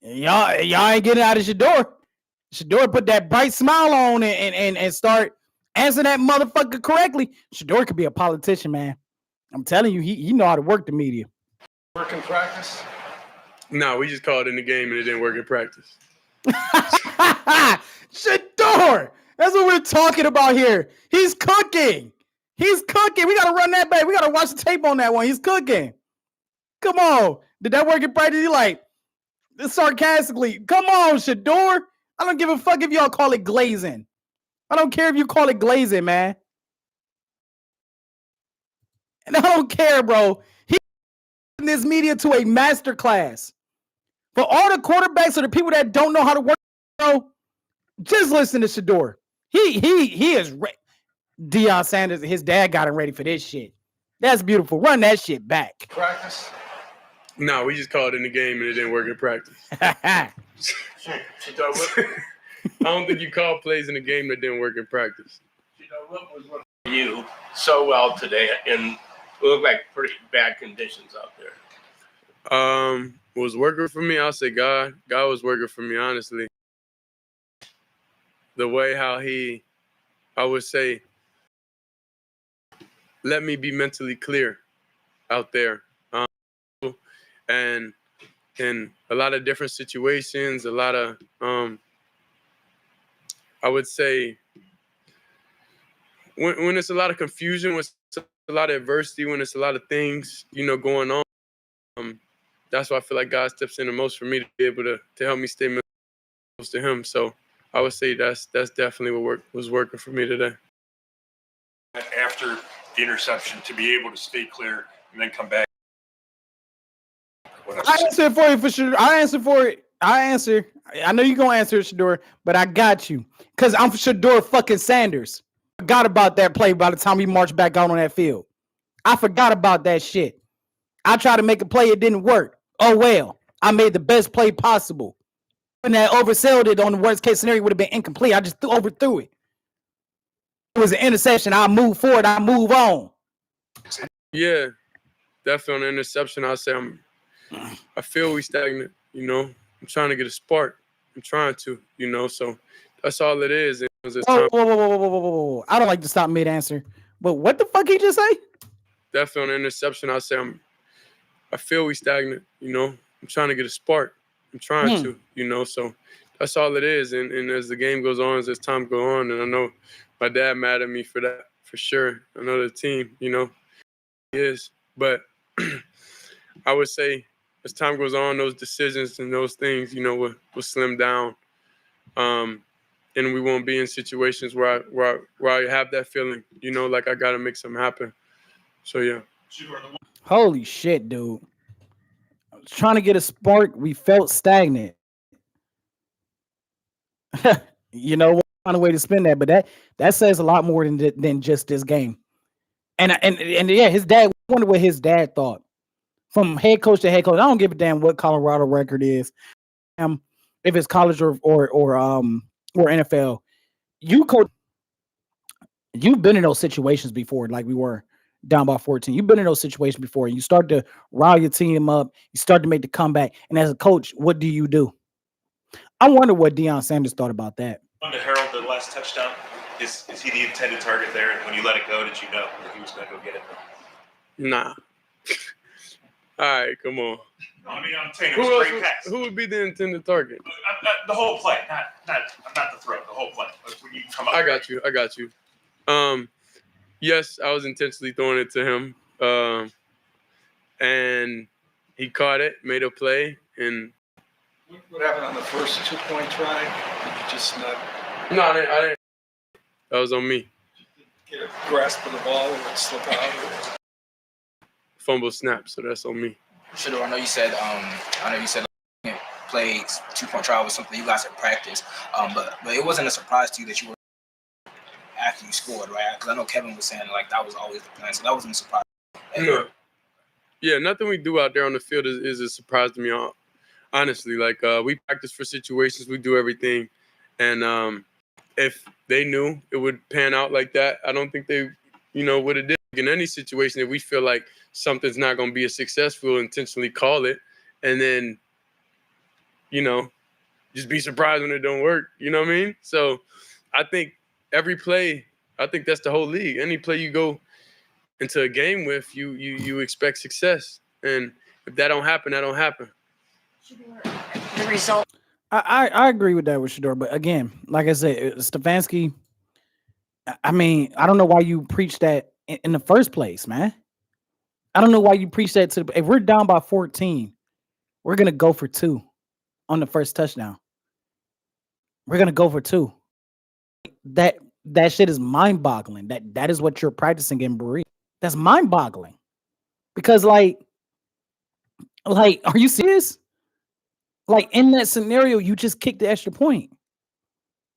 Speaker 1: y'all ain't getting out of Shador. Shador put that bright smile on and start answering that motherfucker correctly. Shador could be a politician, man. I'm telling you, he know how to work the media.
Speaker 8: Work in practice?
Speaker 9: No, we just called it in the game and it didn't work in practice.
Speaker 1: Shador! That's what we're talking about here. He's cooking. He's cooking. We got to run that back. We got to watch the tape on that one. He's cooking. Come on. Did that work in practice? You like, sarcastically, come on, Shador. I don't give a fuck if y'all call it glazing. I don't care if you call it glazing, man. And I don't care, bro. He's in this media to a master class. For all the quarterbacks or the people that don't know how to work, bro, just listen to Shador. He is Deion Sanders. His dad got him ready for this shit. That's beautiful. Run that shit back.
Speaker 8: Practice?
Speaker 9: No, we just called it in the game and it didn't work in practice. I don't think you call plays in the game that didn't work in practice.
Speaker 4: What was working for you so well today, and it looked like pretty bad conditions out there?
Speaker 9: What was working for me? I'll say God. God was working for me, honestly. The way how I would say, let me be mentally clear out there. And in a lot of different situations, a lot of, I would say, when it's a lot of confusion, when it's a lot of adversity, when it's a lot of things, going on, that's why I feel like God steps in the most for me to be able to help me stay close to him. So I would say that's definitely what was working for me today.
Speaker 7: After the interception, to be able to stay clear and then come back.
Speaker 1: I answer for you for sure. I answer for it. I answer. I know you're going to answer, Shador, but I got you. Because I'm Shador fucking Sanders. Forgot about that play by the time he marched back out on that field. I forgot about that shit. I tried to make a play. It didn't work. Oh, well. I made the best play possible. And that oversold it on the worst case scenario would have been incomplete. I just overthrew it. It was an interception. I move forward. I move on.
Speaker 9: Yeah, definitely on the interception. I'll say I feel we stagnant, I'm trying to get a spark. I'm trying to, so that's all it is.
Speaker 1: Whoa. I don't like to stop mid-answer. But what the fuck he just say?
Speaker 9: Definitely on the interception, I'll say I feel we stagnant, I'm trying to get a spark. I'm trying to, so that's all it is. And as the game goes on, as time goes on, and I know my dad mad at me for that, for sure. I know the team, he is. But I would say as time goes on, those decisions and those things, will slim down. And we won't be in situations where I have that feeling, like I got to make something happen. So, yeah.
Speaker 1: Holy shit, dude. I was trying to get a spark. We felt stagnant. What kind of way to spin that? But that says a lot more than just this game. And yeah, his dad, I wonder what his dad thought. From head coach to head coach, I don't give a damn what Colorado record is. If it's college or NFL, you've been in those situations before, like we were down by 14. You've been in those situations before. You start to rile your team up. You start to make the comeback. And as a coach, what do you do? I wonder what Deion Sanders thought about that.
Speaker 10: To Harold, the last touchdown, is he the intended target there? And when you let it go, did you know that he was going to go get it?
Speaker 9: Nah. All right, come on.
Speaker 10: No, I mean, I'm saying it was a great pass.
Speaker 9: Who would be the intended target?
Speaker 10: The whole play, not the throw. The whole play. When you come up.
Speaker 9: I got you. Yes, I was intentionally throwing it to him, and he caught it, made a play, and.
Speaker 8: What happened on the first 2-point try? Did you just not?
Speaker 9: No, I didn't. That was on me.
Speaker 8: Get a grasp of the ball and it slip out.
Speaker 9: Fumble snap, so that's on me.
Speaker 5: Shador, I know you said play 2-point trial was something you guys had practiced, but it wasn't a surprise to you that you were after you scored, right? Because I know Kevin was saying like that was always the plan, so that wasn't a surprise.
Speaker 9: Yeah, nothing we do out there on the field is a surprise to me. Honestly, like we practice for situations, we do everything, and if they knew it would pan out like that, I don't think they, would have did. In any situation, if we feel like something's not going to be a success, we'll intentionally call it, and then, just be surprised when it don't work. You know what I mean? So I think every play, I think that's the whole league. Any play you go into a game with, you expect success, and if that don't happen, that don't happen.
Speaker 3: The result.
Speaker 1: I agree with that with Shedeur, but again, like I said, Stefanski. I mean, I don't know why you preach that in the first place, man. I don't know why you preach that if we're down by 14, we're gonna go for 2 on the first touchdown. We're gonna go for 2. That shit is mind-boggling. That is what you're practicing in Berea. That's mind-boggling. Because like, are you serious? Like in that scenario, you just kicked the extra point.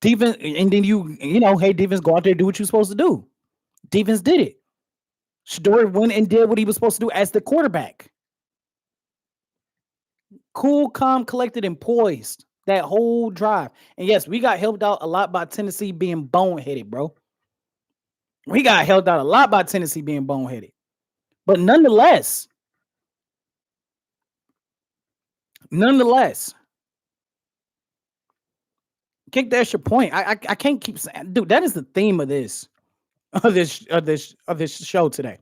Speaker 1: Defense, and then hey, defense, go out there and do what you're supposed to do. Defense did it. Shedeur went and did what he was supposed to do as the quarterback. Cool, calm, collected, and poised that whole drive. And yes, we got helped out a lot by Tennessee being boneheaded, bro. We got helped out a lot by Tennessee being boneheaded. But nonetheless, kick the extra point. I can't keep saying, dude, that is the theme of this show today.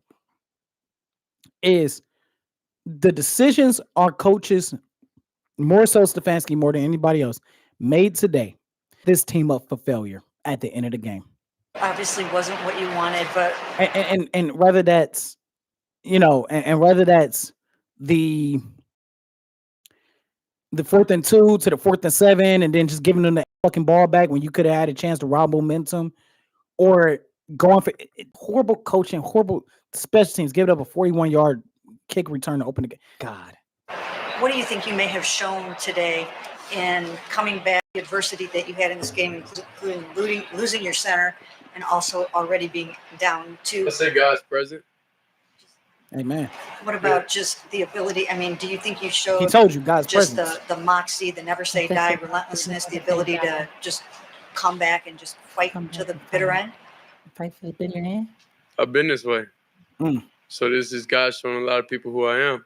Speaker 1: Is the decisions our coaches, more so Stefanski, more than anybody else, made today, this team up for failure at the end of the game.
Speaker 3: Obviously wasn't what you wanted, but
Speaker 1: and whether that's and whether that's the 4th and 2 to the 4th and 7, and then just giving them the fucking ball back when you could have had a chance to rob momentum, or going for horrible coaching, horrible special teams, giving up a 41-yard kick return to open the game. God.
Speaker 3: What do you think you may have shown today in coming back, the adversity that you had in this game, including losing your center and also already being down to?
Speaker 9: I say God's present.
Speaker 1: Amen.
Speaker 3: What about just the ability? I mean, do you think you showed?
Speaker 1: He told you God's
Speaker 3: just
Speaker 1: presence.
Speaker 3: the moxie, the never say die, relentlessness, the ability to just come back and just fight to the bitter end?
Speaker 1: Fight for the bitter end.
Speaker 9: I've been this way. So this is God showing a lot of people who I am.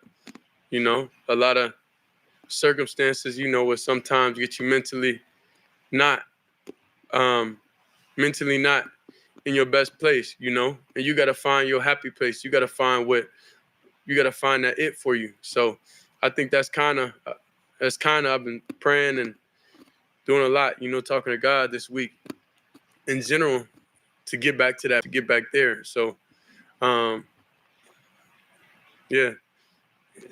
Speaker 9: A lot of circumstances, will sometimes get you mentally not in your best place, and you got to find your happy place. You got to find that it for you. So I think that's kind of I've been praying and doing a lot, talking to God this week in general to get back to that, to get back there. So, yeah,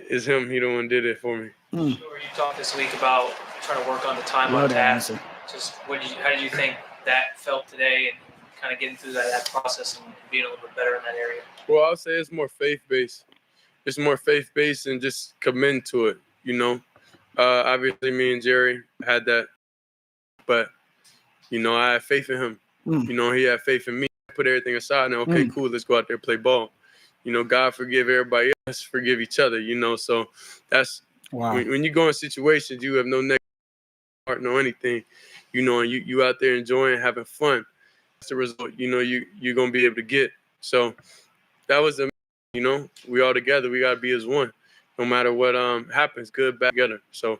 Speaker 9: it's him. He the one did it for me.
Speaker 6: Sure, you talked this week about trying to work on the time on task. Just how did you think that felt today, and kind of getting through that process and being a little bit better in that area?
Speaker 9: Well, I'll say it's more faith-based. It's more faith-based and just committing to it, Obviously, me and Jerry had that, but, I had faith in him. He had faith in me. I put everything aside and, okay, cool, let's go out there and play ball. God forgive everybody else, forgive each other, So that's
Speaker 1: wow.
Speaker 9: When you go in situations, you have no negative heart, no anything, and you out there enjoying, having fun. That's the result, you're going to be able to get. So that was we all together, we got to be as one, no matter what happens, good, bad, together. So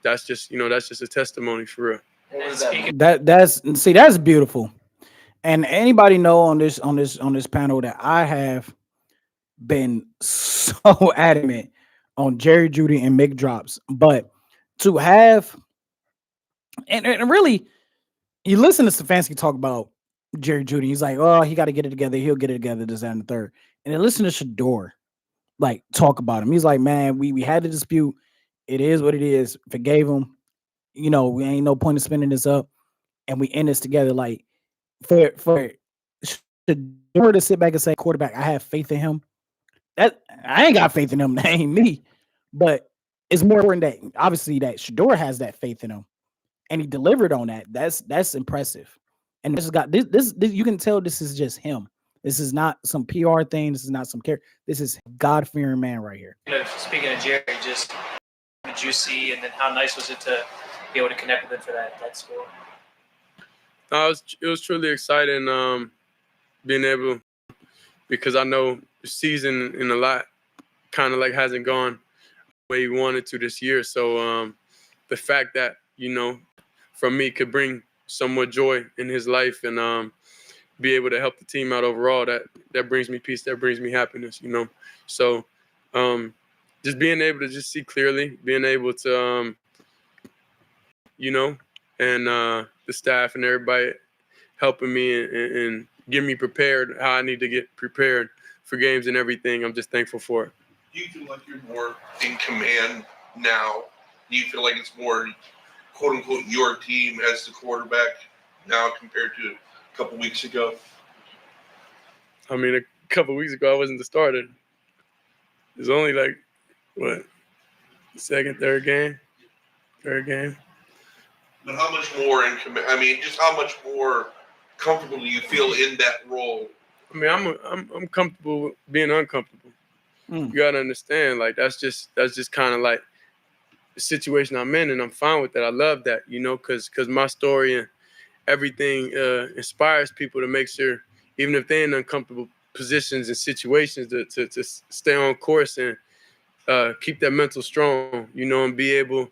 Speaker 9: that's just a testimony for real.
Speaker 1: That's beautiful. And anybody know on this panel that I have been so adamant on Jerry Jeudy and Mick drops, but to have and really, you listen to Stefanski talk about Jerry Jeudy. He's like, oh, he got to get it together. He'll get it together. This, that, and the third. And then listen to Shedeur talk about him. He's like, man, we had a dispute. It is what it is. Forgave him. We ain't no point in spinning this up. And we end this together. Like for Shedeur to sit back and say, quarterback, I have faith in him. That I ain't got faith in him. That ain't me. But it's more important that obviously that Shedeur has that faith in him. And he delivered on that. That's impressive. And this has got this you can tell this is just him. This is not some PR thing. This is not some care. This is God-fearing man right here.
Speaker 6: Speaking of Jerry, just what did you see, and then how nice was it to be able to connect with him for that score?
Speaker 9: It was truly exciting being able, because I know the season in a lot kind of like hasn't gone the way he wanted to this year. So the fact that, from me could bring somewhat joy in his life and be able to help the team out overall, that brings me peace, that brings me happiness, So just being able to just see clearly, being able to, and the staff and everybody helping me and getting me prepared how I need to get prepared for games and everything. I'm just thankful for it.
Speaker 11: Do you feel like you're more in command now? Do you feel like it's more, quote unquote, your team as the quarterback now compared to a couple weeks ago?
Speaker 9: I mean, a couple weeks ago, I wasn't the starter. It was only third game.
Speaker 11: But how much more in command? I mean, just how much more comfortable do you feel in that role?
Speaker 9: I mean, I'm comfortable being uncomfortable. You gotta understand, that's just kind of like the situation I'm in, and I'm fine with that. I love that, because my story and everything inspires people to make sure, even if they're in uncomfortable positions and situations, to stay on course and keep that mental strong, and be able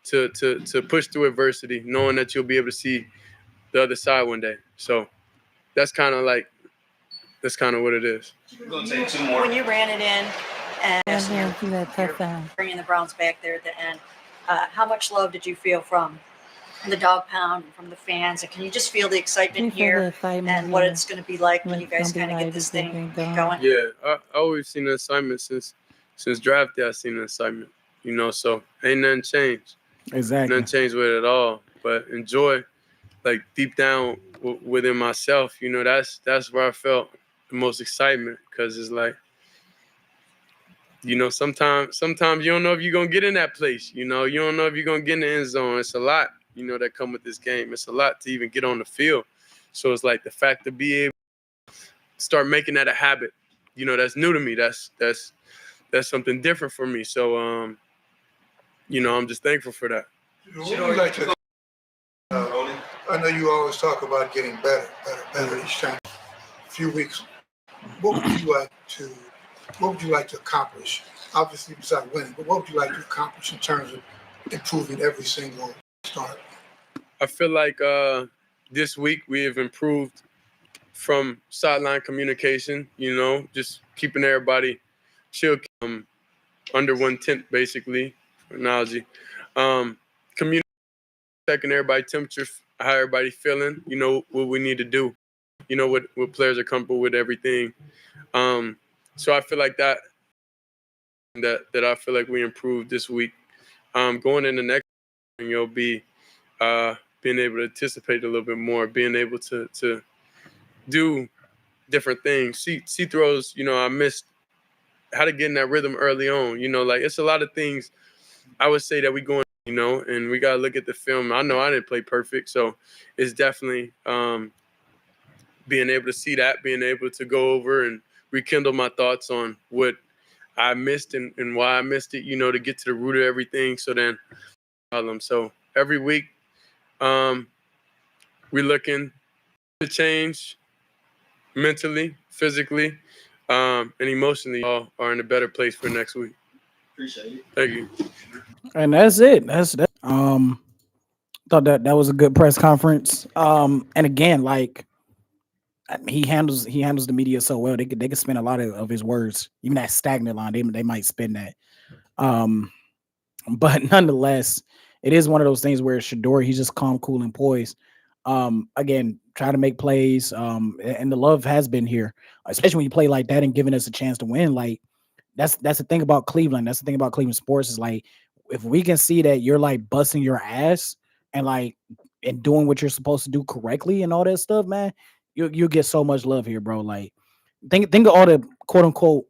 Speaker 9: to push through adversity, knowing that you'll be able to see the other side one day. So that's kind of what it is.
Speaker 5: We'll take two more.
Speaker 3: When you ran it in and you're bringing the Browns back there at the end, how much love did you feel from the dog pound and from the fans? And can you just feel the excitement here and what it's going to be like when you guys kind of get this thing going?
Speaker 9: Yeah, I always seen the assignment since draft day. I seen the assignment, so ain't nothing changed.
Speaker 1: Exactly.
Speaker 9: Nothing changed with it at all. But enjoy, deep down within myself, that's where I felt the most excitement, because it's sometimes you don't know if you're going to get in that place. You don't know if you're going to get in the end zone. It's a lot, that come with this game. It's a lot to even get on the field. So it's the fact to be able to start making that a habit, that's new to me. That's something different for me. So, I'm just thankful for that.
Speaker 12: What would you like to, I know you always talk about getting better each time. A few weeks. What would you like to accomplish? Obviously, besides winning, but what would you like to accomplish in terms of improving every single start?
Speaker 9: I feel like this week we have improved from sideline communication, just keeping everybody chill, under one tent, basically, analogy. Communicating, checking everybody's temperature, how everybody feeling, what we need to do, what players are comfortable with, everything. So I feel like that I feel like we improved this week. Going in the next, you'll be being able to anticipate a little bit more, being able to do different things. See throws, I missed how to get in that rhythm early on. It's a lot of things I would say that we going, and we got to look at the film. I know I didn't play perfect, so it's definitely being able to see that, being able to go over and rekindle my thoughts on what I missed and why I missed it, to get to the root of everything. So then, so every week, we're looking to change mentally, physically, and emotionally. All are in a better place for next week.
Speaker 5: Appreciate it.
Speaker 9: Thank you.
Speaker 1: And that's it. That's that. Thought that was a good press conference. And again, he handles the media so well. They could spend a lot of his words, even that stagnant line. They might spend that. But nonetheless, it is one of those things where Shedeur, he's just calm, cool, and poised. Again, try to make plays. And the love has been here, especially when you play like that and giving us a chance to win. That's the thing about Cleveland. That's the thing about Cleveland sports is if we can see that you're busting your ass and and doing what you're supposed to do correctly and all that stuff, man, you'll get so much love here, bro. Think of all the quote unquote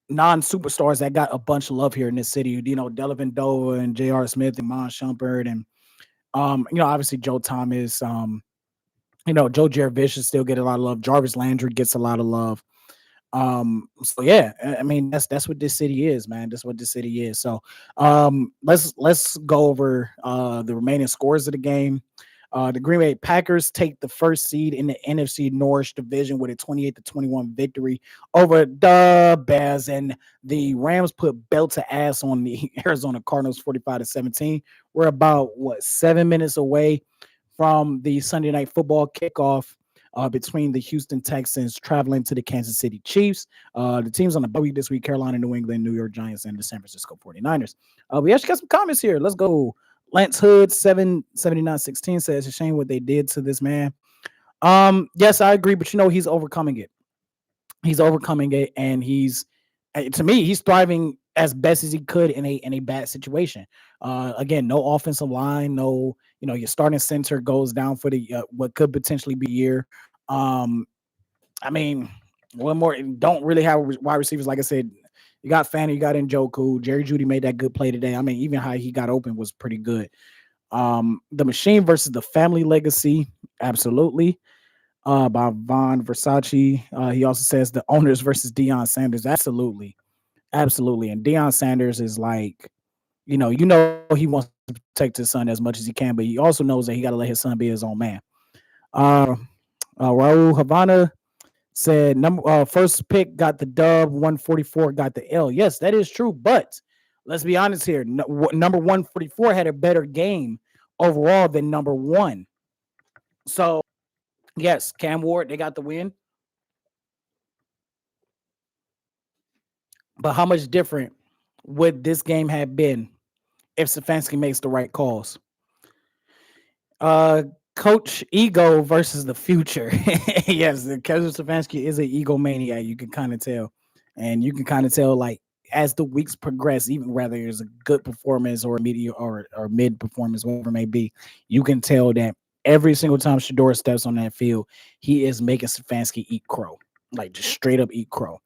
Speaker 1: non-superstars that got a bunch of love here in this city. Delavan Dova and J.R. Smith and Mon Shumpert and obviously Joe Thomas, Joe Jaravish still get a lot of love. Jarvis Landry gets a lot of love. So yeah, I mean that's what this city is, man. That's what this city is. So let's go over the remaining scores of the game. The Green Bay Packers take the first seed in the NFC North division with a 28-21 victory over the Bears, and the Rams put belt to ass on the Arizona Cardinals 45-17. We're about 7 minutes away from the Sunday Night Football kickoff between the Houston Texans traveling to the Kansas City Chiefs. The teams on the bye week this week: Carolina, New England, New York Giants, and the San Francisco 49ers. We actually got some comments here. Let's go. Lance Hood 77916 says, "It's a shame what they did to this man." Yes, I agree, but he's overcoming it. He's overcoming it, and to me, he's thriving as best as he could in a bad situation. Again, no offensive line, no, your starting center goes down for the what could potentially be a year. I mean, one more, don't really have wide receivers. Like I said, you got Fanny, you got Njoku. Jerry Jeudy made that good play today. I mean, even how he got open was pretty good. The Machine versus the Family Legacy, absolutely. By Von Versace. He also says the Owners versus Deion Sanders, absolutely. Absolutely. And Deion Sanders is like, he wants to protect his son as much as he can, but he also knows that he got to let his son be his own man. Raul Havana said first pick got the dub, 144 got the L. Yes, that is true, but let's be honest here. Number 144 had a better game overall than number 1. So, yes, Cam Ward, they got the win. But how much different would this game have been if Stefanski makes the right calls? Coach Ego versus the future. Yes, Kevin Stefanski is an egomaniac. You can kind of tell. And you can kind of tell, like, as the weeks progress, even whether it's a good performance or a medium or mid performance, whatever it may be, you can tell that every single time Shedeur steps on that field, he is making Stefanski eat crow. Like, just straight up eat crow.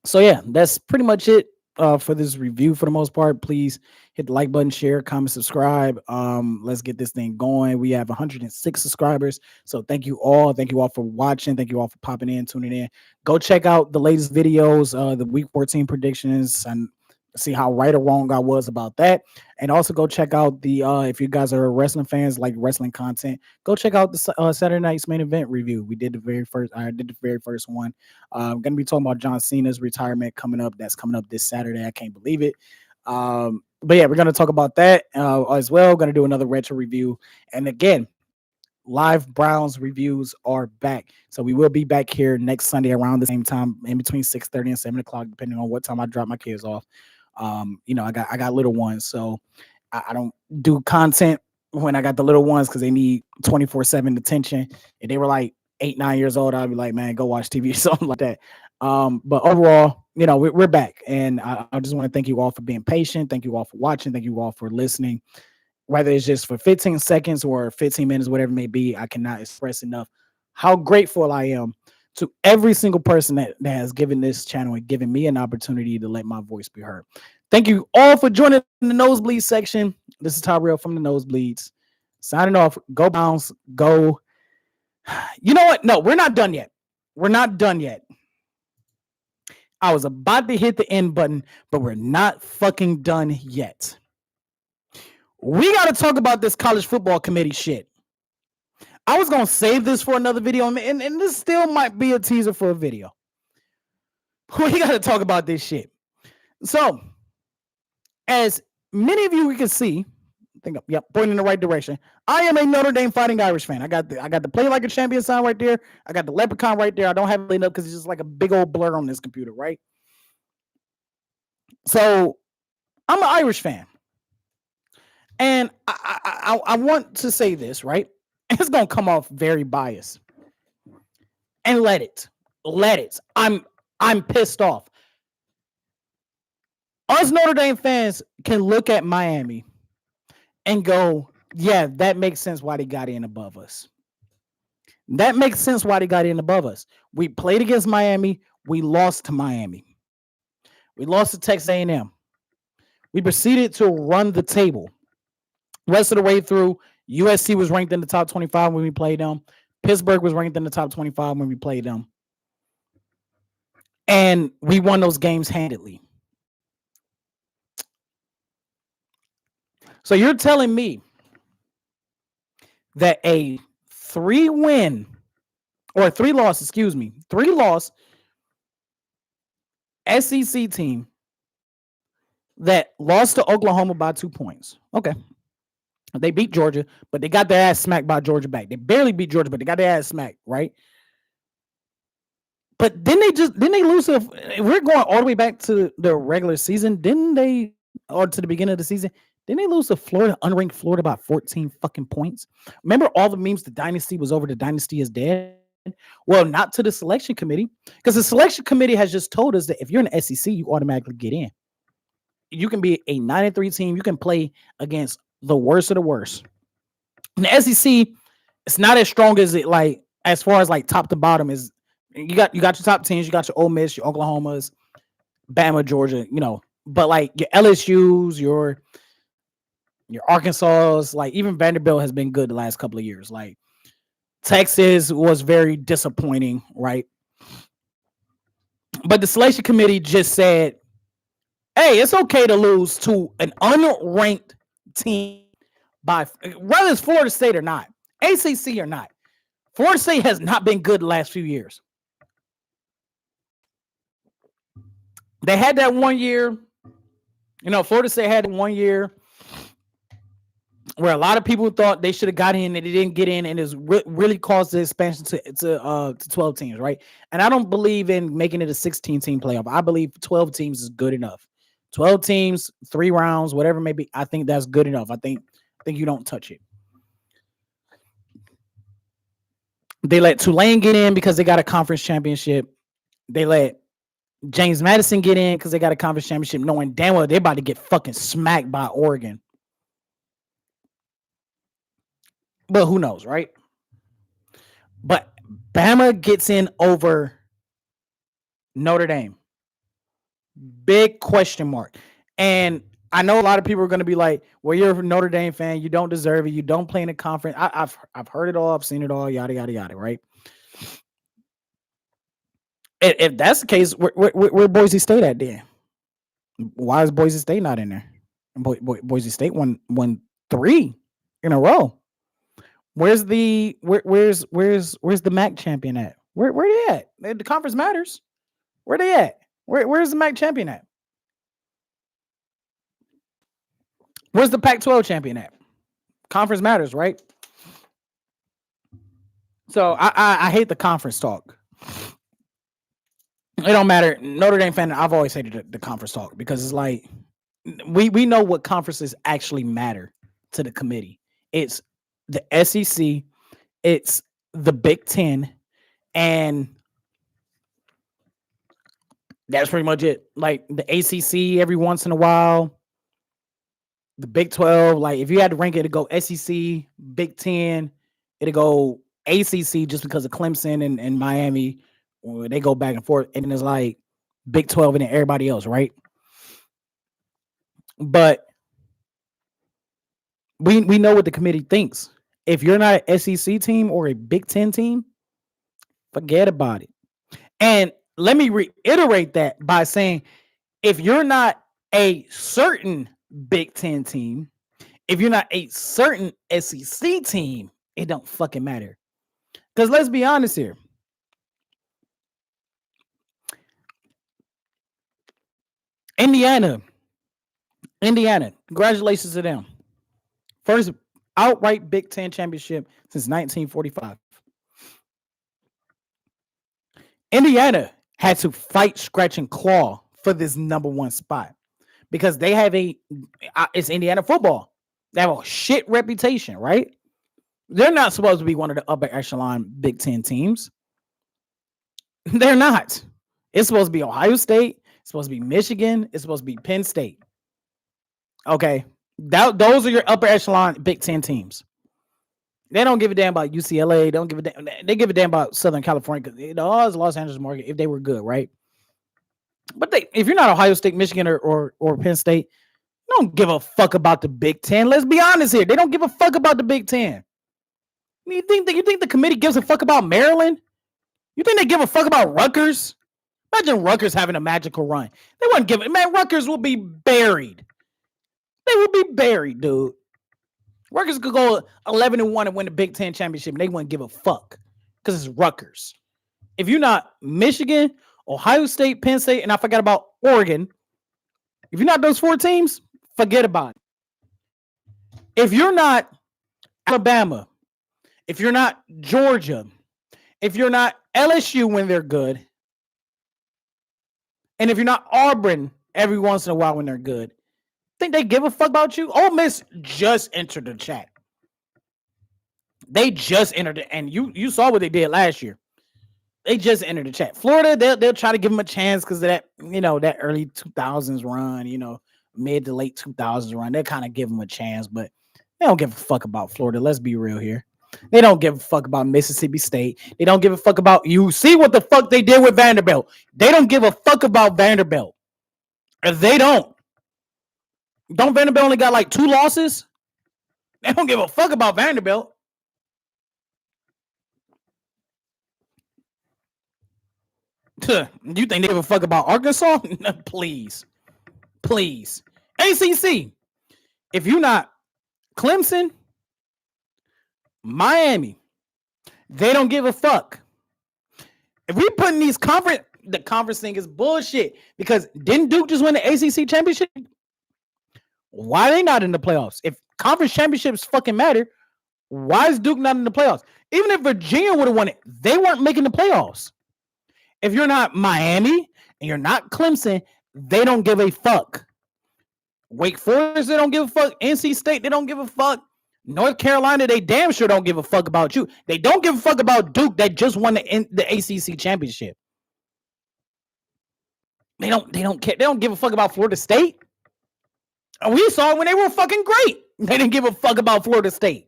Speaker 1: So yeah, that's pretty much it for this review for the most part. Please hit the like button, share, comment, subscribe. Let's get this thing going. We have 106 subscribers. So thank you all. Thank you all for watching. Thank you all for popping in, tuning in. Go check out the latest videos, the week 14 predictions, and see how right or wrong I was about that. And also go check out the if you guys are wrestling fans, like wrestling content, go check out the Saturday Night's Main Event review. I did the very first one. I'm gonna be talking about John Cena's retirement coming up. That's coming up this Saturday. I can't believe it. But yeah, we're gonna talk about that as well. Gonna do another retro review. And again, live Browns reviews are back. So we will be back here next Sunday around the same time, in between 6:30 and 7 o'clock, depending on what time I drop my kids off. I got little ones, so I don't do content when I got the little ones because they need 24/7 attention. If they were like 8, 9 years old, I'd be like, man, go watch TV or something like that. But overall, we're back, and I just want to thank you all for being patient. Thank you all for watching. Thank you all for listening. Whether it's just for 15 seconds or 15 minutes, whatever it may be, I cannot express enough how grateful I am to every single person that has given this channel and given me an opportunity to let my voice be heard. Thank you all for joining the Nosebleed section. This is Tyrell from the Nosebleeds. Signing off. Go Browns. Go. You know what? No, we're not done yet. We're not done yet. I was about to hit the end button, but we're not fucking done yet. We got to talk about this college football committee shit. I was going to save this for another video, and this still might be a teaser for a video. We got to talk about this shit. So, as many of you can see, pointing in the right direction, I am a Notre Dame Fighting Irish fan. I got the Play Like a Champion sign right there. I got the leprechaun right there. I don't have it lit up because it's just like a big old blur on this computer, right? So, I'm an Irish fan. And I want to say this, right? It's going to come off very biased. And let it. I'm pissed off. Us Notre Dame fans can look at Miami and go, yeah, that makes sense why they got in above us. That makes sense why they got in above us. We played against Miami. We lost to Miami. We lost to Texas A&M. We proceeded to run the table. Rest of the way through, USC was ranked in the top 25 when we played them. Pittsburgh was ranked in the top 25 when we played them. And we won those games handedly. So you're telling me that a 3-loss SEC team that lost to Oklahoma by 2 points. Okay. They beat Georgia, but they got their ass smacked by Georgia back. They barely beat Georgia, but they got their ass smacked, right? But then they lose to, we're going all the way back to the regular season. Or to the beginning of the season, didn't they lose to Florida, unranked Florida by 14 fucking points? Remember all the memes, the dynasty was over, the dynasty is dead? Well, not to the selection committee, because the selection committee has just told us that if you're in the SEC, you automatically get in. You can be a 9-3 team. You can play against the worst of the worst. In the SEC, it's not as strong as it, like, as far as like top to bottom is. You got your top teams, you got your Ole Miss, your Oklahomas, Bama, Georgia, but like your LSU's, your Arkansas's, like even Vanderbilt has been good the last couple of years. Like Texas was very disappointing, right? But the selection committee just said, hey, it's okay to lose to an unranked team by whether it's Florida State or not, ACC or not. Florida State has not been good the last few years. They had that 1 year, Florida State had 1 year where a lot of people thought they should have got in and they didn't get in, and it's really caused the expansion to 12 teams, right? And I don't believe in making it a 16-team playoff. I believe 12 teams is good enough. 12 teams, 3 rounds, whatever may be. I think that's good enough. I think you don't touch it. They let Tulane get in because they got a conference championship. They let James Madison get in because they got a conference championship, knowing damn well they're about to get fucking smacked by Oregon. But who knows, right? But Bama gets in over Notre Dame. Big question mark. And I know a lot of people are going to be like, well, you're a Notre Dame fan. You don't deserve it. You don't play in a conference. I've heard it all. I've seen it all. Yada, yada, yada, right? If that's the case, where Boise State at then? Why is Boise State not in there? Boise State won 3 in a row. Where's the MAC champion at? Where they at? The conference matters. Where they at? Where's the MAC champion at? Where's the Pac-12 champion at? Conference matters, right? So I hate the conference talk. It don't matter. Notre Dame fan, I've always hated the conference talk because it's like we know what conferences actually matter to the committee. It's the SEC, it's the Big Ten, and that's pretty much it. Like the ACC every once in a while, the Big 12. Like if you had to rank it, it'd go SEC, Big Ten, it'd go ACC just because of Clemson and Miami. They go back and forth, and then it's like Big 12 and then everybody else, right? But we know what the committee thinks. If you're not an SEC team or a Big Ten team, forget about it. And let me reiterate that by saying, if you're not a certain Big Ten team, if you're not a certain SEC team, it don't fucking matter. Because let's be honest here. Indiana, congratulations to them. First outright Big Ten championship since 1945. Indiana had to fight, scratch, and claw for this number 1 spot because they have it's Indiana football. They have a shit reputation, right? They're not supposed to be one of the upper echelon Big Ten teams. They're not. It's supposed to be Ohio State. It's supposed to be Michigan. It's supposed to be Penn State. Okay. Those are your upper echelon Big Ten teams. They don't give a damn about UCLA. They give a damn about Southern California because it's Los Angeles market if they were good, right? But if you're not Ohio State, Michigan, or Penn State, don't give a fuck about the Big Ten. Let's be honest here. They don't give a fuck about the Big Ten. You think the committee gives a fuck about Maryland? You think they give a fuck about Rutgers? Imagine Rutgers having a magical run. They wouldn't give it. Man, Rutgers will be buried. They would be buried, dude. Rutgers could go 11-1 and win the Big Ten championship, and they wouldn't give a fuck because it's Rutgers. If you're not Michigan, Ohio State, Penn State, and I forgot about Oregon, if you're not those 4 teams, forget about it. If you're not Alabama, if you're not Georgia, if you're not LSU when they're good, and if you're not Auburn every once in a while when they're good, think they give a fuck about you? Ole Miss just entered the chat. They just entered it, and you saw what they did last year. They just entered the chat. Florida, they'll try to give them a chance because of that, that early 2000s run, mid to late 2000s run. They'll kind of give them a chance, but they don't give a fuck about Florida. Let's be real here. They don't give a fuck about Mississippi State. They don't give a fuck about you. See what the fuck they did with Vanderbilt. They don't give a fuck about Vanderbilt. They don't. Don't Vanderbilt only got like 2 losses? They don't give a fuck about Vanderbilt. You think they give a fuck about Arkansas? Please. Please. ACC. If you're not Clemson, Miami, they don't give a fuck. If we put in these the conference thing is bullshit because didn't Duke just win the ACC championship? Why are they not in the playoffs? If conference championships fucking matter, why is Duke not in the playoffs? Even if Virginia would have won it, they weren't making the playoffs. If you're not Miami and you're not Clemson, they don't give a fuck. Wake Forest, they don't give a fuck. NC State, they don't give a fuck. North Carolina, they damn sure don't give a fuck about you. They don't give a fuck about Duke that just won the ACC championship. They don't care. They don't give a fuck about Florida State. And we saw it when they were fucking great. They didn't give a fuck about Florida State.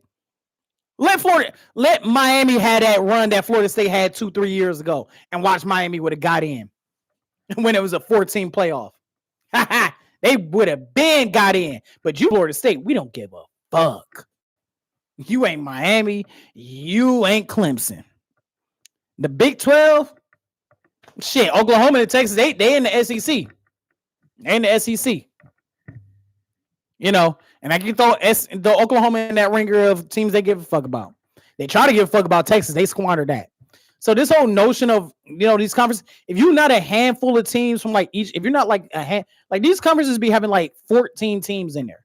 Speaker 1: Let Miami have that run that Florida State had 2-3 years ago and watch Miami would have got in when it was a 14 playoff. They would have been got in. But you, Florida State, we don't give a fuck. You ain't Miami. You ain't Clemson. The Big 12, shit, Oklahoma and Texas, they in the SEC. They in the SEC. And I can throw the Oklahoma in that ringer of teams they give a fuck about. They try to give a fuck about Texas. They squander that. So this whole notion of, these conferences, if you're not a handful of teams from like each, if you're not like these conferences be having like 14 teams in there.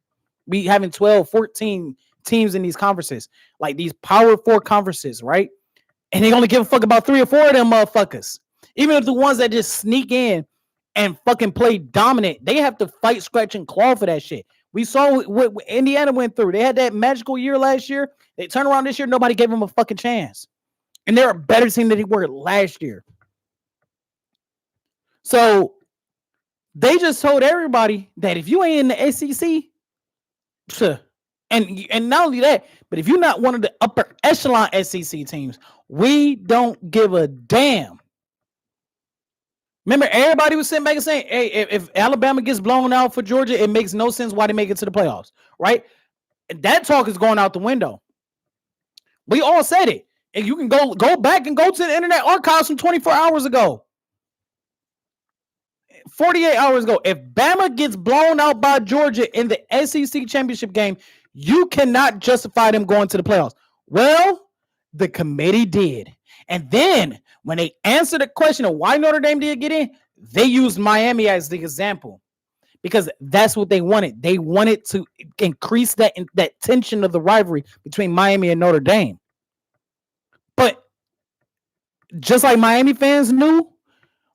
Speaker 1: Be having 12, 14 teams in these conferences, like these Power 4 conferences, right? And they only give a fuck about 3 or 4 of them motherfuckers. Even if the ones that just sneak in and fucking play dominant, they have to fight, scratch, and claw for that shit. We saw what Indiana went through. They had that magical year last year. They turned around this year. Nobody gave them a fucking chance. And they're a better team than they were last year. So they just told everybody that if you ain't in the SEC, and not only that, but if you're not one of the upper echelon SEC teams, we don't give a damn. Remember, everybody was sitting back and saying, hey, if Alabama gets blown out for Georgia, it makes no sense why they make it to the playoffs, right? And that talk is going out the window. We all said it. And you can go back and go to the internet archives from 24 hours ago. 48 hours ago. If Bama gets blown out by Georgia in the SEC championship game, you cannot justify them going to the playoffs. Well, the committee did. And then when they answered the question of why Notre Dame did get in, they used Miami as the example because that's what they wanted. They wanted to increase that tension of the rivalry between Miami and Notre Dame. But just like Miami fans knew,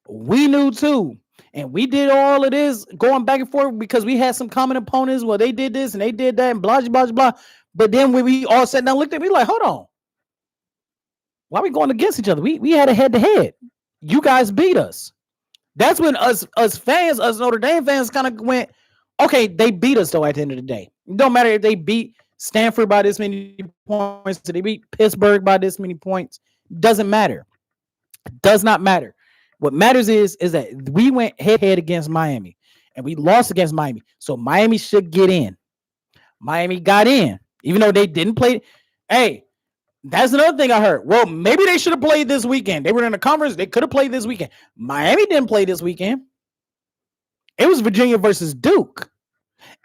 Speaker 1: we knew too. And we did all of this going back and forth because we had some common opponents. Well, they did this and they did that and blah, blah, blah, blah. But then when we all sat down and looked at it, we like, hold on. Why are we going against each other? We had a head-to-head. You guys beat us. That's when us fans, us Notre Dame fans kind of went, okay, they beat us, though, at the end of the day. It don't matter if they beat Stanford by this many points, if they beat Pittsburgh by this many points. Doesn't matter. It does not matter. What matters is that we went head-to-head against Miami. and we lost against Miami. So Miami should get in. Miami got in, even though they didn't play. Hey, that's another thing I heard. Well, maybe they should have played this weekend. They were in a conference. They could have played this weekend. Miami didn't play this weekend. It was Virginia versus Duke,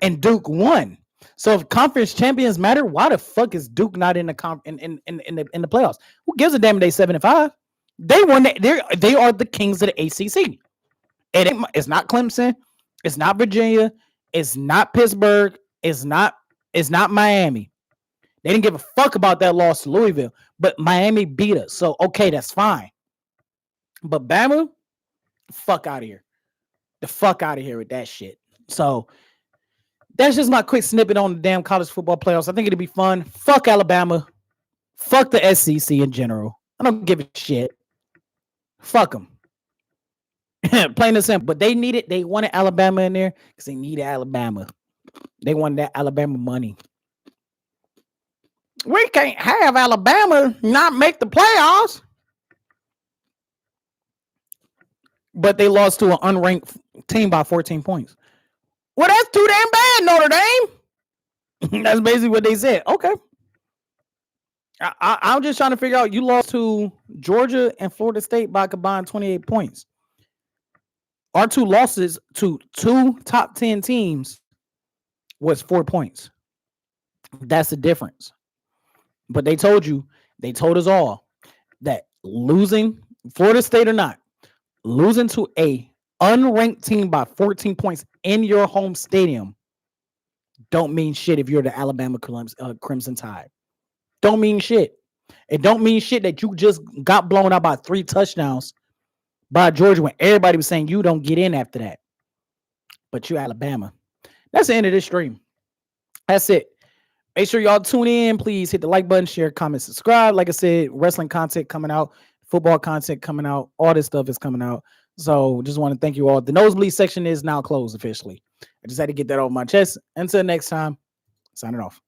Speaker 1: and Duke won. So if conference champions matter, why the fuck is Duke not in the in the playoffs? Who gives a damn? They 7-5. They won. They are the kings of the ACC. It's not Clemson. It's not Virginia. It's not Pittsburgh. It's not Miami. They didn't give a fuck about that loss to Louisville, but Miami beat us. So, okay, that's fine. But Bama, fuck out of here. The fuck out of here with that shit. So, that's just my quick snippet on the damn college football playoffs. I think it'd be fun. Fuck Alabama. Fuck the SEC in general. I don't give a shit. Fuck them. Plain and simple. But they wanted Alabama in there because they needed Alabama. They wanted that Alabama money. We can't have Alabama not make the playoffs. But they lost to an unranked team by 14 points. Well, that's too damn bad, Notre Dame. That's basically what they said. Okay. I'm just trying to figure out, you lost to Georgia and Florida State by combined 28 points. Our two losses to two top 10 teams was 4 points. That's the difference. But they told us all that losing, Florida State or not, losing to a unranked team by 14 points in your home stadium don't mean shit if you're the Alabama Crimson Tide. Don't mean shit. It don't mean shit that you just got blown out by 3 touchdowns by Georgia when everybody was saying you don't get in after that. But you Alabama. That's the end of this stream. That's it. Make sure y'all tune in. Please hit the like button, share, comment, subscribe. Like I said, wrestling content coming out, football content coming out, all this stuff is coming out. So just want to thank you all. The nosebleed section is now closed officially. I just had to get that off my chest. Until next time, signing off.